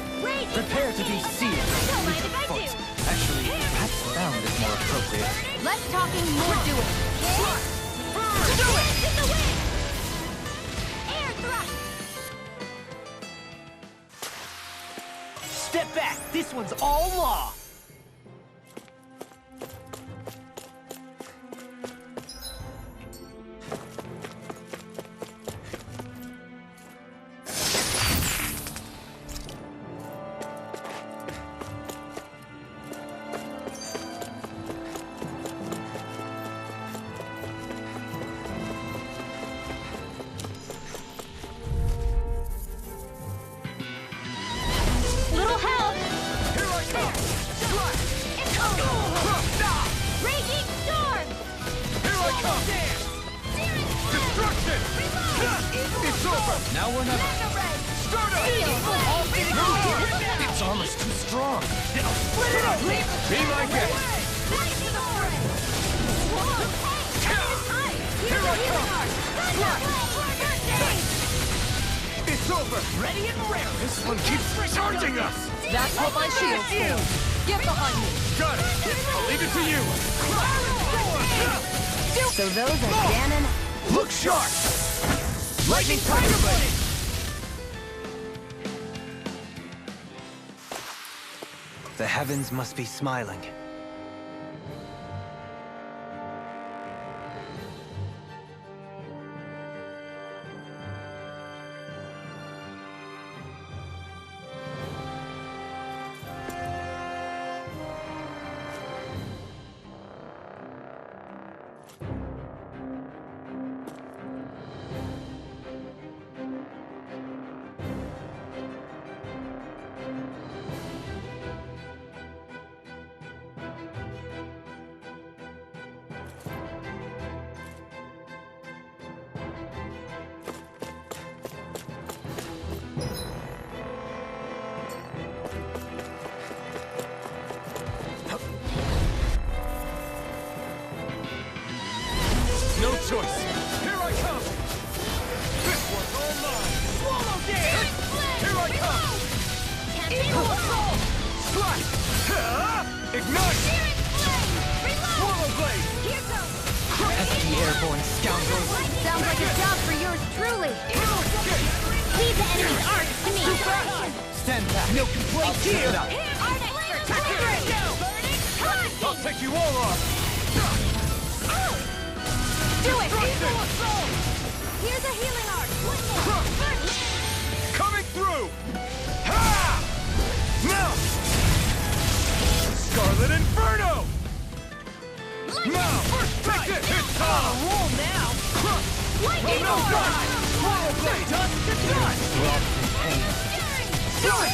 Prepare to be seared. Don't mind if I Foot. do. Actually, perhaps bound is more appropriate. Less talking, more doing. Do it! In the wind! Air thrust! Step back! This one's all law! Little help! It's over! Now we're never. Start up! Its armor's too strong. Split it up! Be my guest! Here I come! It's over! Ready and rare. This one keeps charging us! That's what my shield's for. Get behind me. Got it! I'll leave it to you! So those are Ganon. Look sharp! Lightning Tiger Blade! The heavens must be smiling. No choice! Here I come! This one's all mine! Swallow dance! Here I come! Equal assault! Slash! Ignite! Swallow blade! Pesky airborne scoundrels! Sounds like a job for yours truly. Leave the enemy's arc to me. Stand back! No complaints here! I'll take you all off! Do it! Destruction! Here's a healing arc. Coming through! Ha! Now! Scarlet Inferno! Now! Take it! It's time! Roll now. Lightning Orb! Swallow blade! It's done! Do it!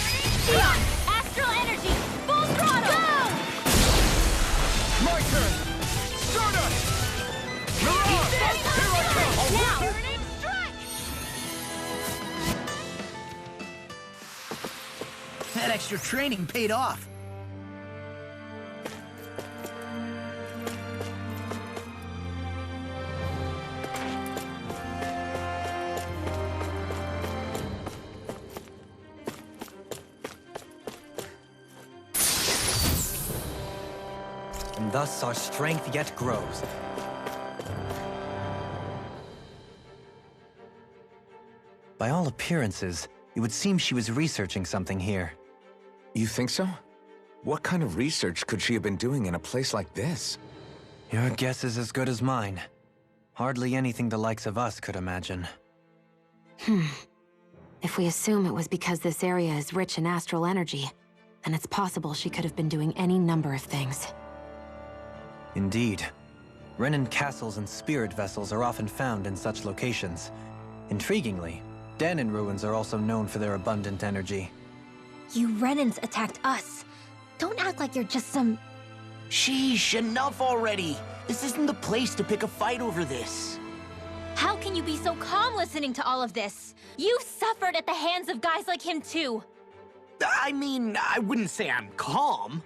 Eon! Astral energy! Full throttle! Go! My turn! Stardust! Mirage! Here I come! Now! That extra training paid off. And thus our strength yet grows. By all appearances, it would seem she was researching something here. You think so? What kind of research could she have been doing in a place like this? Your guess is as good as mine. Hardly anything the likes of us could imagine. If we assume it was because this area is rich in astral energy, then it's possible she could have been doing any number of things. Indeed. Renin castles and spirit vessels are often found in such locations. Intriguingly, Danon ruins are also known for their abundant energy. You Renins attacked us. Don't act like you're just some... Sheesh, enough already. This isn't the place to pick a fight over this. How can you be so calm listening to all of this? You suffered at the hands of guys like him too. I mean, I wouldn't say I'm calm.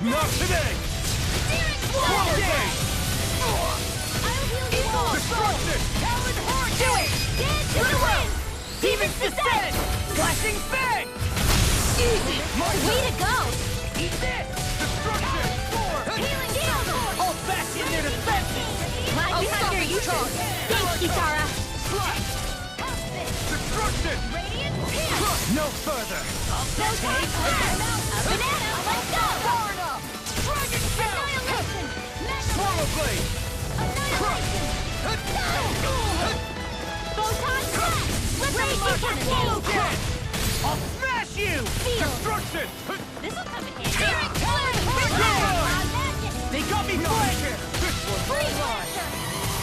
Not today! Swallow blade! Destruction! Do it! Dance to the wind! Demons descend! Flashing fang! Easy! Way to go! Eat this! Destruction! Healing shield! Hold fast in their defenses! Right behind your usual! Thanks, Kitara! Destruction! Radiant pierce! No further! No time! A banana! Let's go! blade! Annihilation! Photon blast! Raging cascade! I'll smash you! Field! Destruction! This'll come in handy! Imagine! They got me flanked! This one's all mine!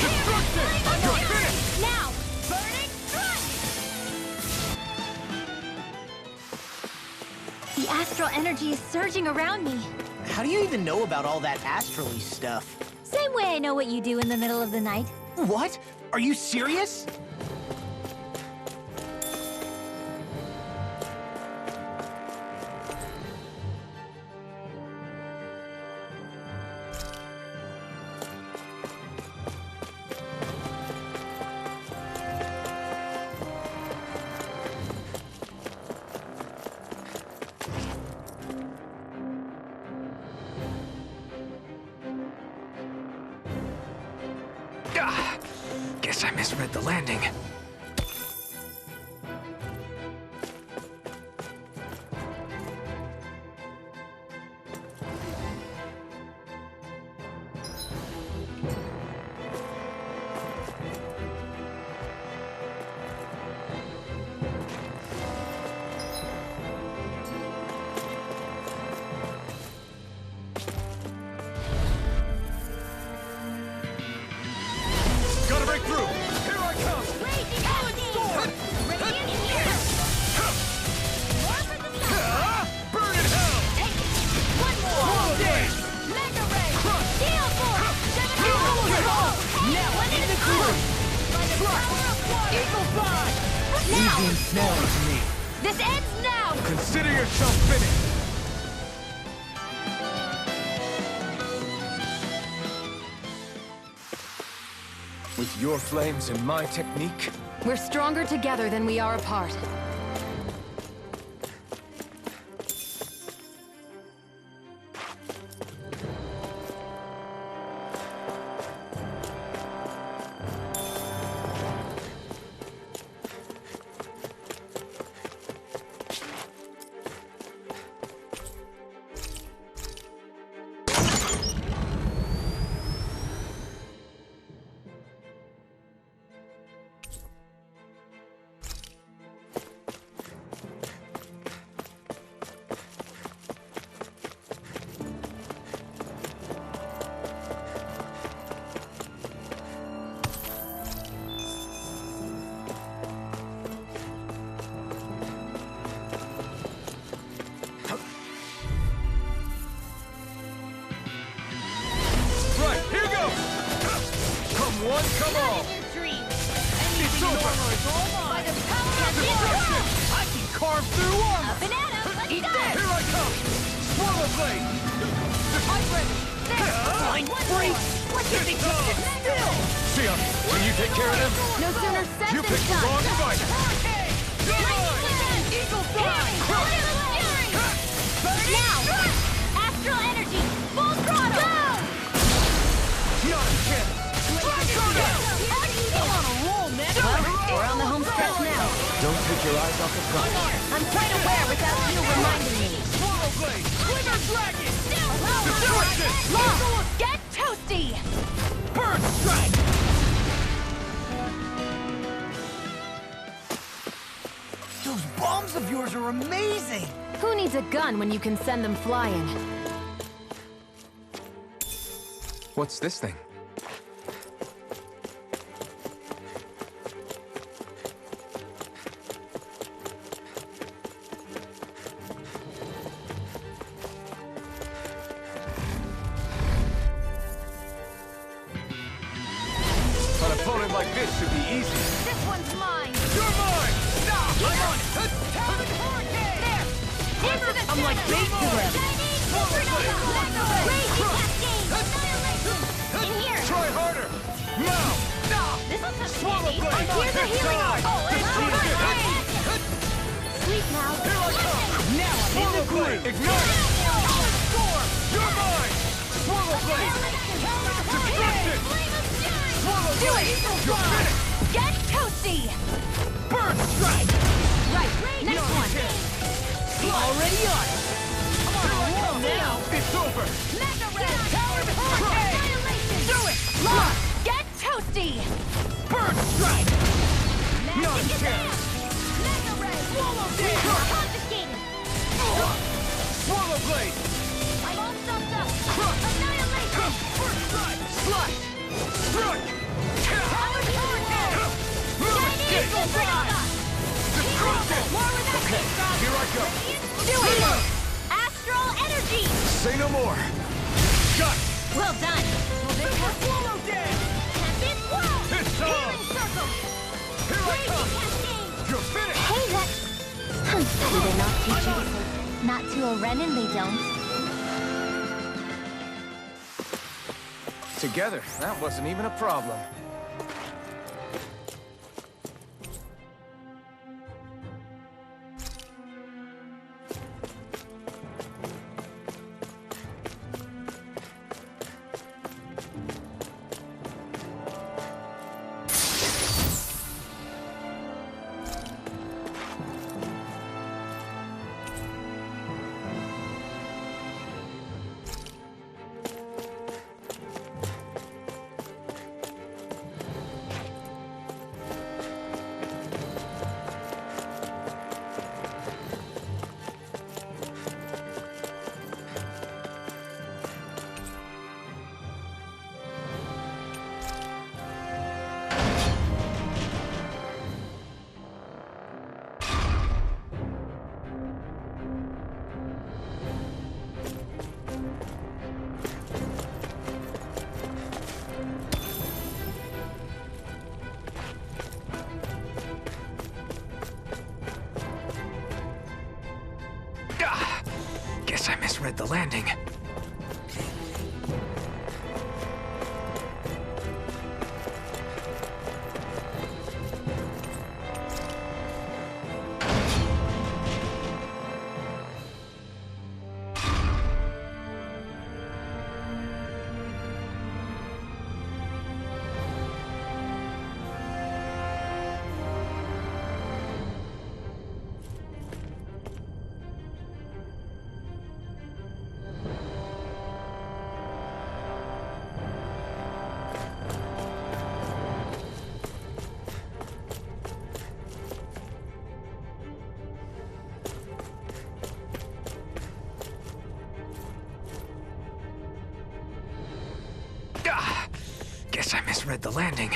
Destruction! You're finished! Now! Burning strike! The astral energy is surging around me. How do you even know about all that astrally stuff? Same way I know what you do in the middle of the night. What? Are you serious? Guess I misread the landing. Gotta break through! Here I come! Raging cascade! Radiant here! More for the sun! Burn in hell! Take it! One more! Swallow blade! Mega ray! Steel force! Now in the crew! By the power of water! Eagle fly! Now! Easy and small to me. This ends now! Consider yourself finished! With your flames and my technique, We're stronger together than we are apart. Right, here goes! Come one, come all! It's over! By the power of water! I can carve through armor! Banana! Let's Eat go! that! Here I come! Swallow blade! I'm ready! Fine, break! What did they just sit still? Sia, will you take care of them? No sooner said You than picked the done. wrong fight! Eagle fly! Now! Astral energy! Full throttle! Go! Not a chance! I'm on a roll, man! We're on the home stretch now. don't take your eyes off the prize. I'm quite aware without you reminding me. Swallow blade! Quiver dragon! Destruction! Destruction! Get toasty! Bird strike! Those bombs of yours are amazing! Who needs a gun when you can send them flying? What's this thing? An opponent like this should be easy. This one's mine! You're mine! Nah, I'm on it! I'm like bait to them! Try harder! Now! Swallow blade! Here's a healing arm! Sleep now! Here I come! Now I'm in Swallow the blade! groove! Ignite! Storm! You're mine! Swallow blade! Destruction! Swallow blade! You're finished! Get toasty! Bird strike! Right, next one! Already on it! I'm on a roll now! It's over! Mega ray! Power of hurricane! Do it! nasty! Bird strike! Magic None is cares! Mega Ray! Swallow blade! Confiscated! Swallow blade! I'm all stuffed up! Crush! Annihilation! First strike! Slash! Strike! Power Hurricane! Chinese Supernovae! Destructive! More with that Okay, Cristal! here I go. Do it! Astral Energy! Say no more. Got it! Well done! Swallow dead! Tempest Whirl! It's on! Healing Circle! Here I Crazy come! Cascade! You're finished! Hey, that... Do they not teach you to say, not to a Renin, they don't? Together, that wasn't even a problem. Guess I misread the landing. Guess I misread the landing.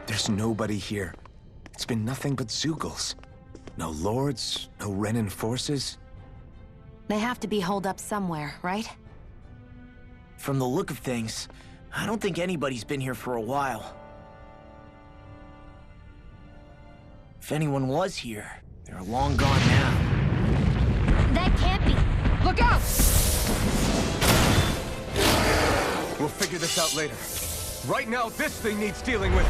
There's nobody here. It's been nothing but Zeugles. No lords, no Renin forces. They have to be holed up somewhere, right? From the look of things, I don't think anybody's been here for a while. If anyone was here, they're long gone now. That can't be. Look out! We'll figure this out later. Right now, this thing needs dealing with.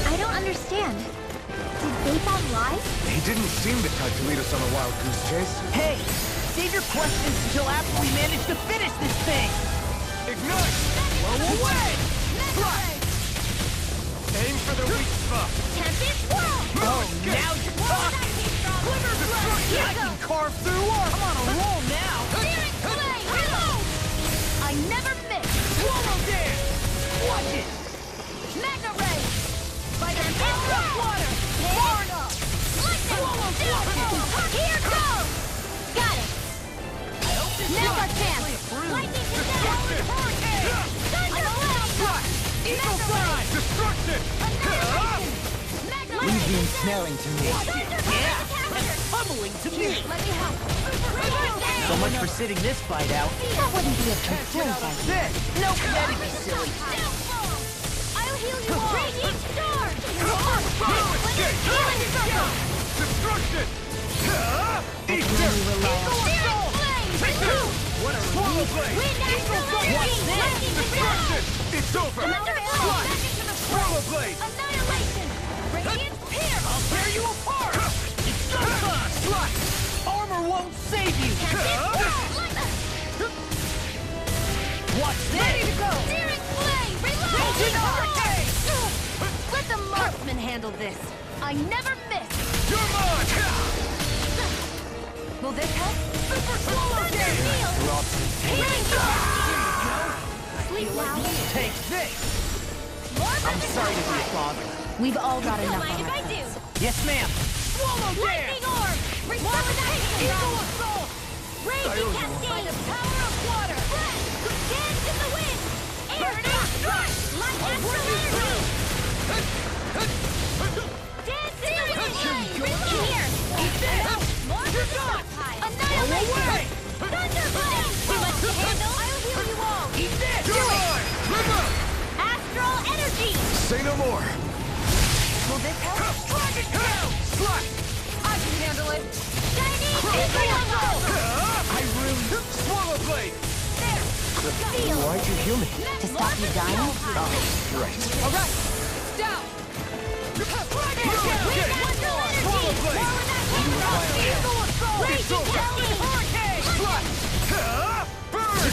I don't understand. Did Vapob lie? He didn't seem to try to lead us on a wild goose chase. Hey! Save your questions until after we manage to finish this thing! Ignite! Blow away! Strike! Aim for the weak spot. Tempest Whirl! Oh, now you're talking! I can carve through armor! I'm on a roll now! Spirit Blade! Reload! I never miss! Swallow dance! Watch it! Mega Ray! By the power of water! Barra! Lightning! Here goes! Got it! Mega Champ! Lightning Cristal! Thunder Blade! Eagle Fly! Destruction! Leave the ensnaring to me. Yeah, and pummeling to me. Let me help. So much for sitting this fight out. That wouldn't be a complaint, I think. Nope, that'd be silly. I'll heal you all. Raging storm. Destruction! Eat them! What a Swallow blade! What's this? Destruction! It's over! Swallow blade! Annihilation! Radiant pierce! I'll tear you apart! It's so fast! Slice! Armor won't save you! What's this? Ready to go! Searing flame! Reload! Let the marksman handle this. I never miss. You're mine! Will this help? Super swallow healing! Sleep now. Take this! More I'm sorry to be a father. We've all got enough mind on if our I do. plates. Yes, ma'am. Swallow Lightning orb! Resuscitation! Eagle assault! Raging cascade! By the power of water! Dance in the wind! Air strike! Light astral energy! Dance in the wind! Here! Eat this! More stockpile! Annihilation! Thunderbolt! Too much to handle? I'll heal you all! Eat this! You're mine! River! Astral energy! Say no more. Will this help? Dragon tail! Slice! I can handle it! Shining Eagle! I really... Swallow blade! There! Feel! Why'd you heal me? To stop you dying? Right. All right! Down! Swallow blade! It's over! Burn! The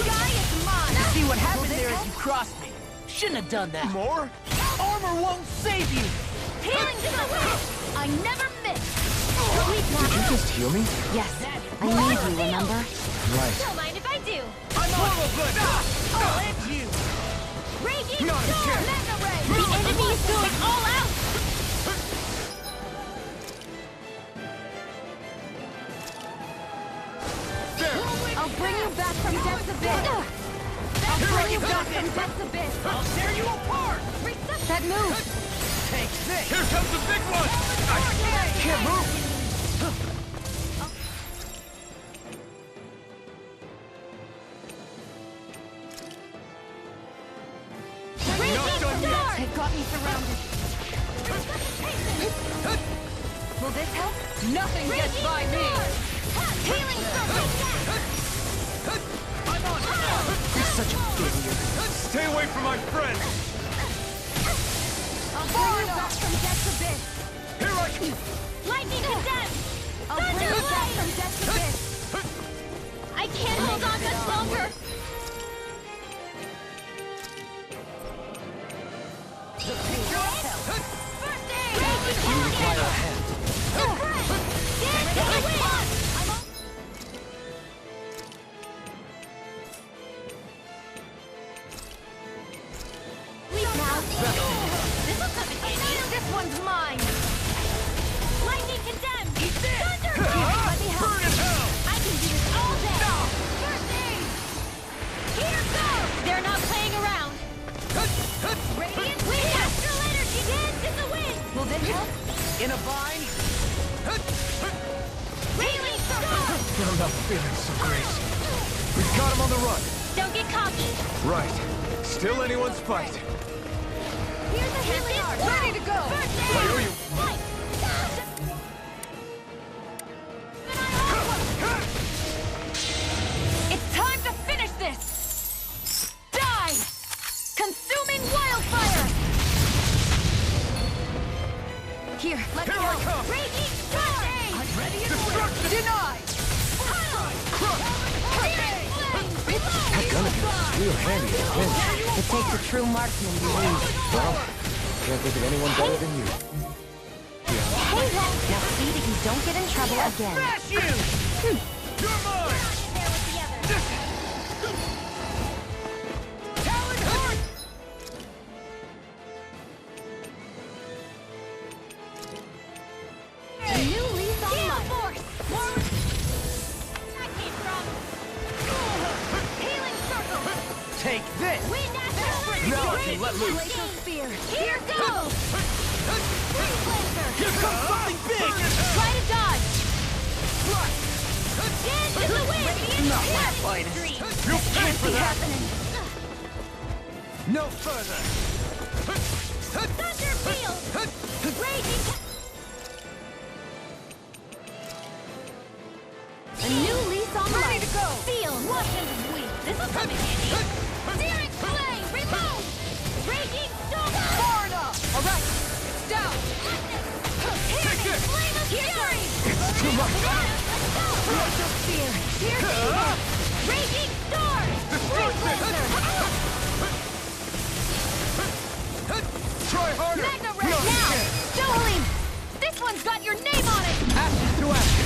sky is mine! See what happened there as you crossed me. Shouldn't have done that. More? Armor won't save you. Healing to the wind! I never miss! Did you just heal me? Yes. I need you, remember? Right. Don't mind if I do! I'm Swallow blade! I'll end you. Raging Not storm! again. Mega ray! The enemy is going all out! I'll bring you back from death's abyss! I'll bring you back from death's abyss! I'll tear you apart. That move! Take this. Here comes the big one! I can't move! Raging storm! They've got me surrounded. Will this help? Nothing gets by me. Healing circle! I'm on! You're such a idiot. Stay away from my friend! I'll bring you back from death's abyss! Here I come! Lightning condemned! I'll bring you back from death's abyss. I can't hold on much longer! First aid! You require a hand. Dance to the wind! This one's mine! Lightning condemned! Thunder! Let me help! Burn in hell! I can do this all day! First aid! Here goes! They're not playing around! Radiant wind! Astral energy! Dance in the wind! Will this help? In a bind. Healing storm! I'm not feeling so great. We've got him on the run! Don't get cocky! Right. Still anyone's fight. Here's a healing art! Ready to go! First aid! I owe you! Fight! It's time to finish this. Die! Consuming wildfire! Here, let me Here I help. come! Raging storm! I'm ready and Destruction! Denied! That gun of yours is real handy in a pinch. It takes a true marksman to lose. Well, can't think of anyone better than you. Hey, now see that you don't get in trouble again. smash you. You're mine! There with the others! Talon Heart! New lease on life! Force! Forward! That came from... Healing circle! Take this. Wind astral Now I can let loose. Glacial Spear. Here goes! Freeze Laser! Here comes something big! Try to dodge! Dance in the wind! Not my finest. You'll pay for that! No further! Thunder Field! Raging... A new lease on life! Ready to go! Feel! Watch and weep! This will come in handy! Searing Flame! Remove! Raging Storm! Far enough! Alright! Down! Take this! Flame of Fury! It's too much! Glacial Spear! Piercing! Raging Storm! Freeze Laser! Try harder! Magna Ray! Now! Dueling! This one's got your name on it! Ashes to ashes!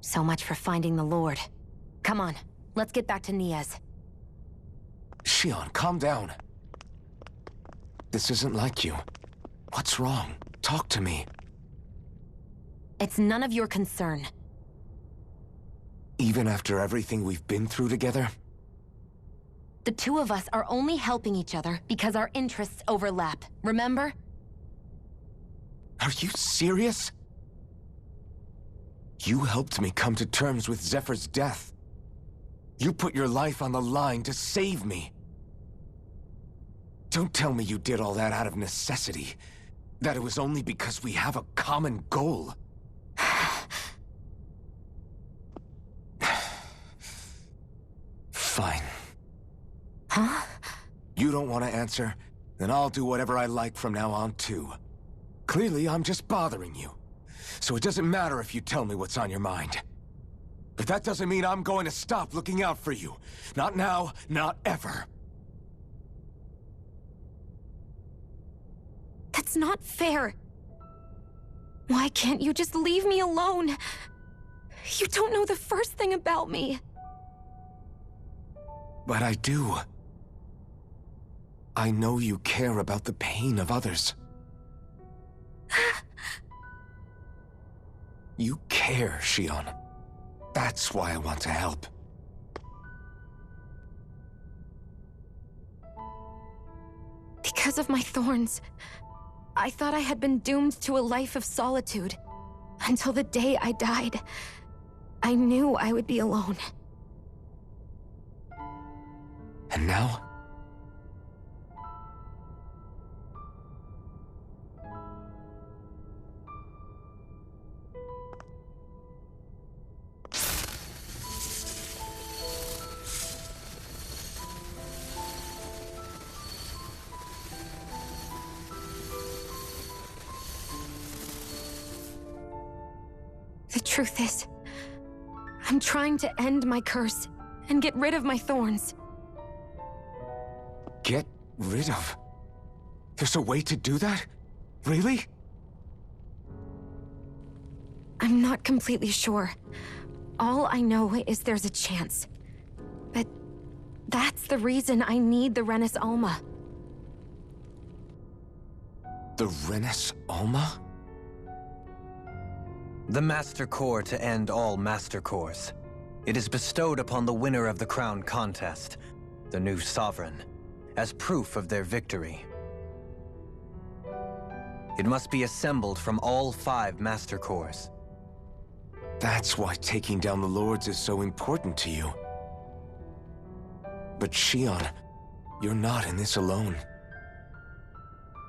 So much for finding the Lord. Come on, let's get back to 꿼🏡. Xion, calm down. This isn't like you. What's wrong? Talk to me. It's none of your concern. Even after everything we've been through together? The two of us are only helping each other because our interests overlap, remember? Are you serious? You helped me come to terms with Zephyr's death. You put your life on the line to save me. Don't tell me you did all that out of necessity. That it was only because we have a common goal. Fine. Huh? You don't want to answer? Then I'll do whatever I like from now on, too. Clearly, I'm just bothering you. So it doesn't matter if you tell me what's on your mind. But that doesn't mean I'm going to stop looking out for you. Not now, not ever. That's not fair. Why can't you just leave me alone? You don't know the first thing about me. But I do. I know you care about the pain of others. You care, Xion. That's why I want to help. Because of my thorns, I thought I had been doomed to a life of solitude. Until the day I died, I knew I would be alone. And now? The truth is, I'm trying to end my curse and get rid of my thorns. Get rid of? There's a way to do that? Really? I'm not completely sure. All I know is there's a chance. But that's the reason I need the 𝐻𝕋𝕋. The 𝐻𝕋𝕋? The Master Core to end all Master Cores. It is bestowed upon the winner of the Crown Contest, the new Sovereign, as proof of their victory. It must be assembled from all 5 Master Cores. That's why taking down the Lords is so important to you. But Xion, you're not in this alone.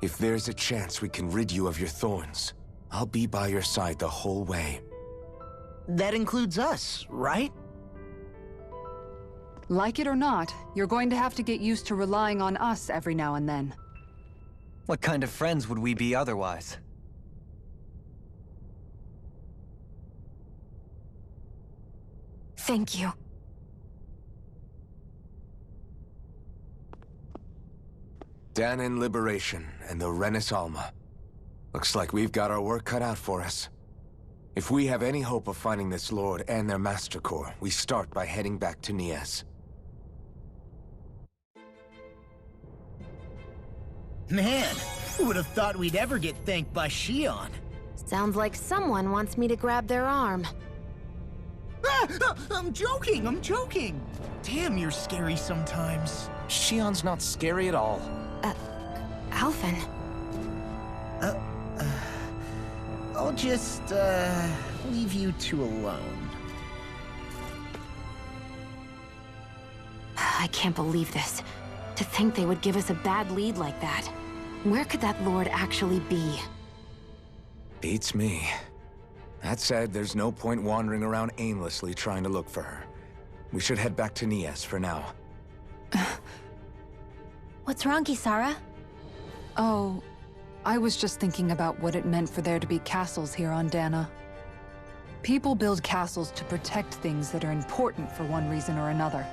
If there's a chance we can rid you of your thorns, I'll be by your side the whole way. That includes us, right? Like it or not, you're going to have to get used to relying on us every now and then. What kind of friends would we be otherwise? Thank you. Dahnan Liberation and the 𝐻𝕋𝕋. Looks like we've got our work cut out for us. If we have any hope of finding this Lord and their Master Core, we start by heading back to Ṭē뾱s. Man, who would have thought we'd ever get thanked by Xion? Sounds like someone wants me to grab their arm. I'm joking! Damn, you're scary sometimes. Xion's not scary at all. Alphen. I'll just, leave you two alone. I can't believe this. To think they would give us a bad lead like that. Where could that Lord actually be? Beats me. That said, there's no point wandering around aimlessly trying to look for her. We should head back to Ṭē뾱s for now. What's wrong, Kisara? Oh, I was just thinking about what it meant for there to be castles here on Dana. People build castles to protect things that are important for one reason or another.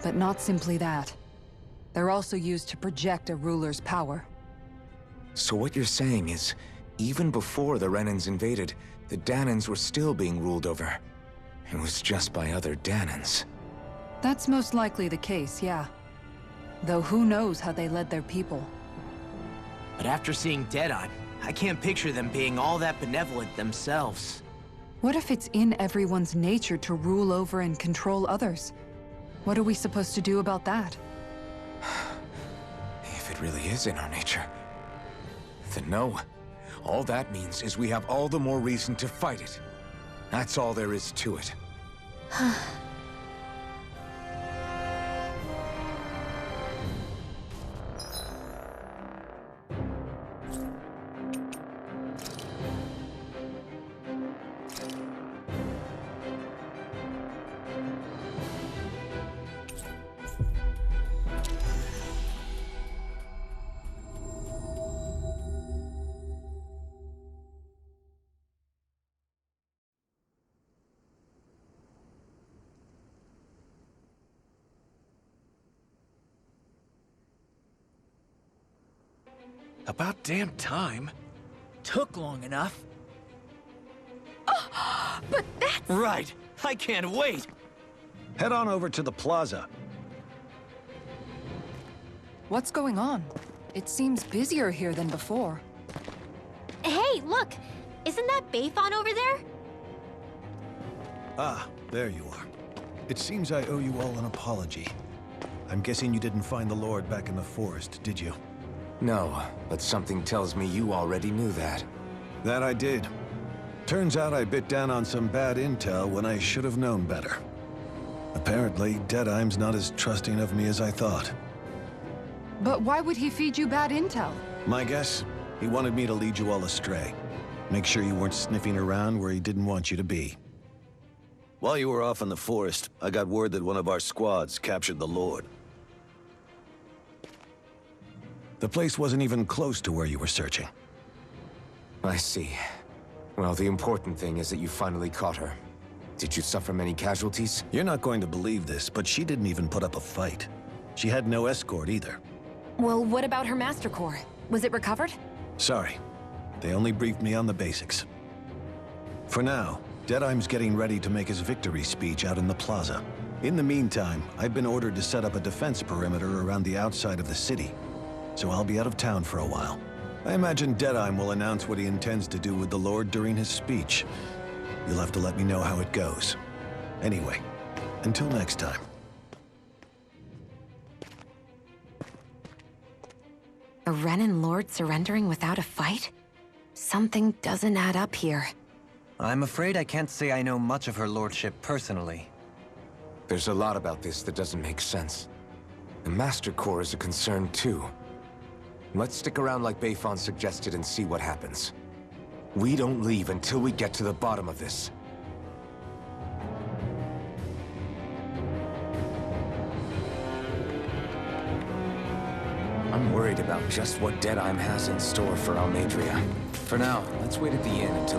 But not simply that. They're also used to project a ruler's power. So what you're saying is, even before the Renans invaded, the Danans were still being ruled over. It was just by other Danans. That's most likely the case, yeah. Though who knows how they led their people. But after seeing Ṭē뾱, I can't picture them being all that benevolent themselves. What if it's in everyone's nature to rule over and control others? What are we supposed to do about that? If it really is in our nature, then no. All that means is we have all the more reason to fight it. That's all there is to it. About damn time. Took long enough. But that's... Right! I can't wait! Head on over to the plaza. What's going on? It seems busier here than before. Hey, look! Isn't that Bayfon over there? Ah, there you are. It seems I owe you all an apology. I'm guessing you didn't find the Lord back in the forest, did you? No, but something tells me you already knew that. That I did. Turns out I bit down on some bad intel when I should have known better. Apparently, Ṭē뾱's not as trusting of me as I thought. But why would he feed you bad intel? My guess? He wanted me to lead you all astray. Make sure you weren't sniffing around where he didn't want you to be. While you were off in the forest, I got word that one of our squads captured the Lord. The place wasn't even close to where you were searching. I see. Well, the important thing is that you finally caught her. Did you suffer many casualties? You're not going to believe this, but she didn't even put up a fight. She had no escort either. Well, what about her Master Core? Was it recovered? Sorry. They only briefed me on the basics. For now, Ṭē뾱's getting ready to make his victory speech out in the plaza. In the meantime, I've been ordered to set up a defense perimeter around the outside of the city. So I'll be out of town for a while. I imagine Ṭēřejmě will announce what he intends to do with the Lord during his speech. You'll have to let me know how it goes. Anyway, until next time. A Renan Lord surrendering without a fight? Something doesn't add up here. I'm afraid I can't say I know much of her lordship personally. There's a lot about this that doesn't make sense. The Master Core is a concern too. Let's stick around like Bayfon suggested and see what happens. We don't leave until we get to the bottom of this. I'm worried about just what Ṭēřejmě has in store for Almeidrea. For now, let's wait at the inn until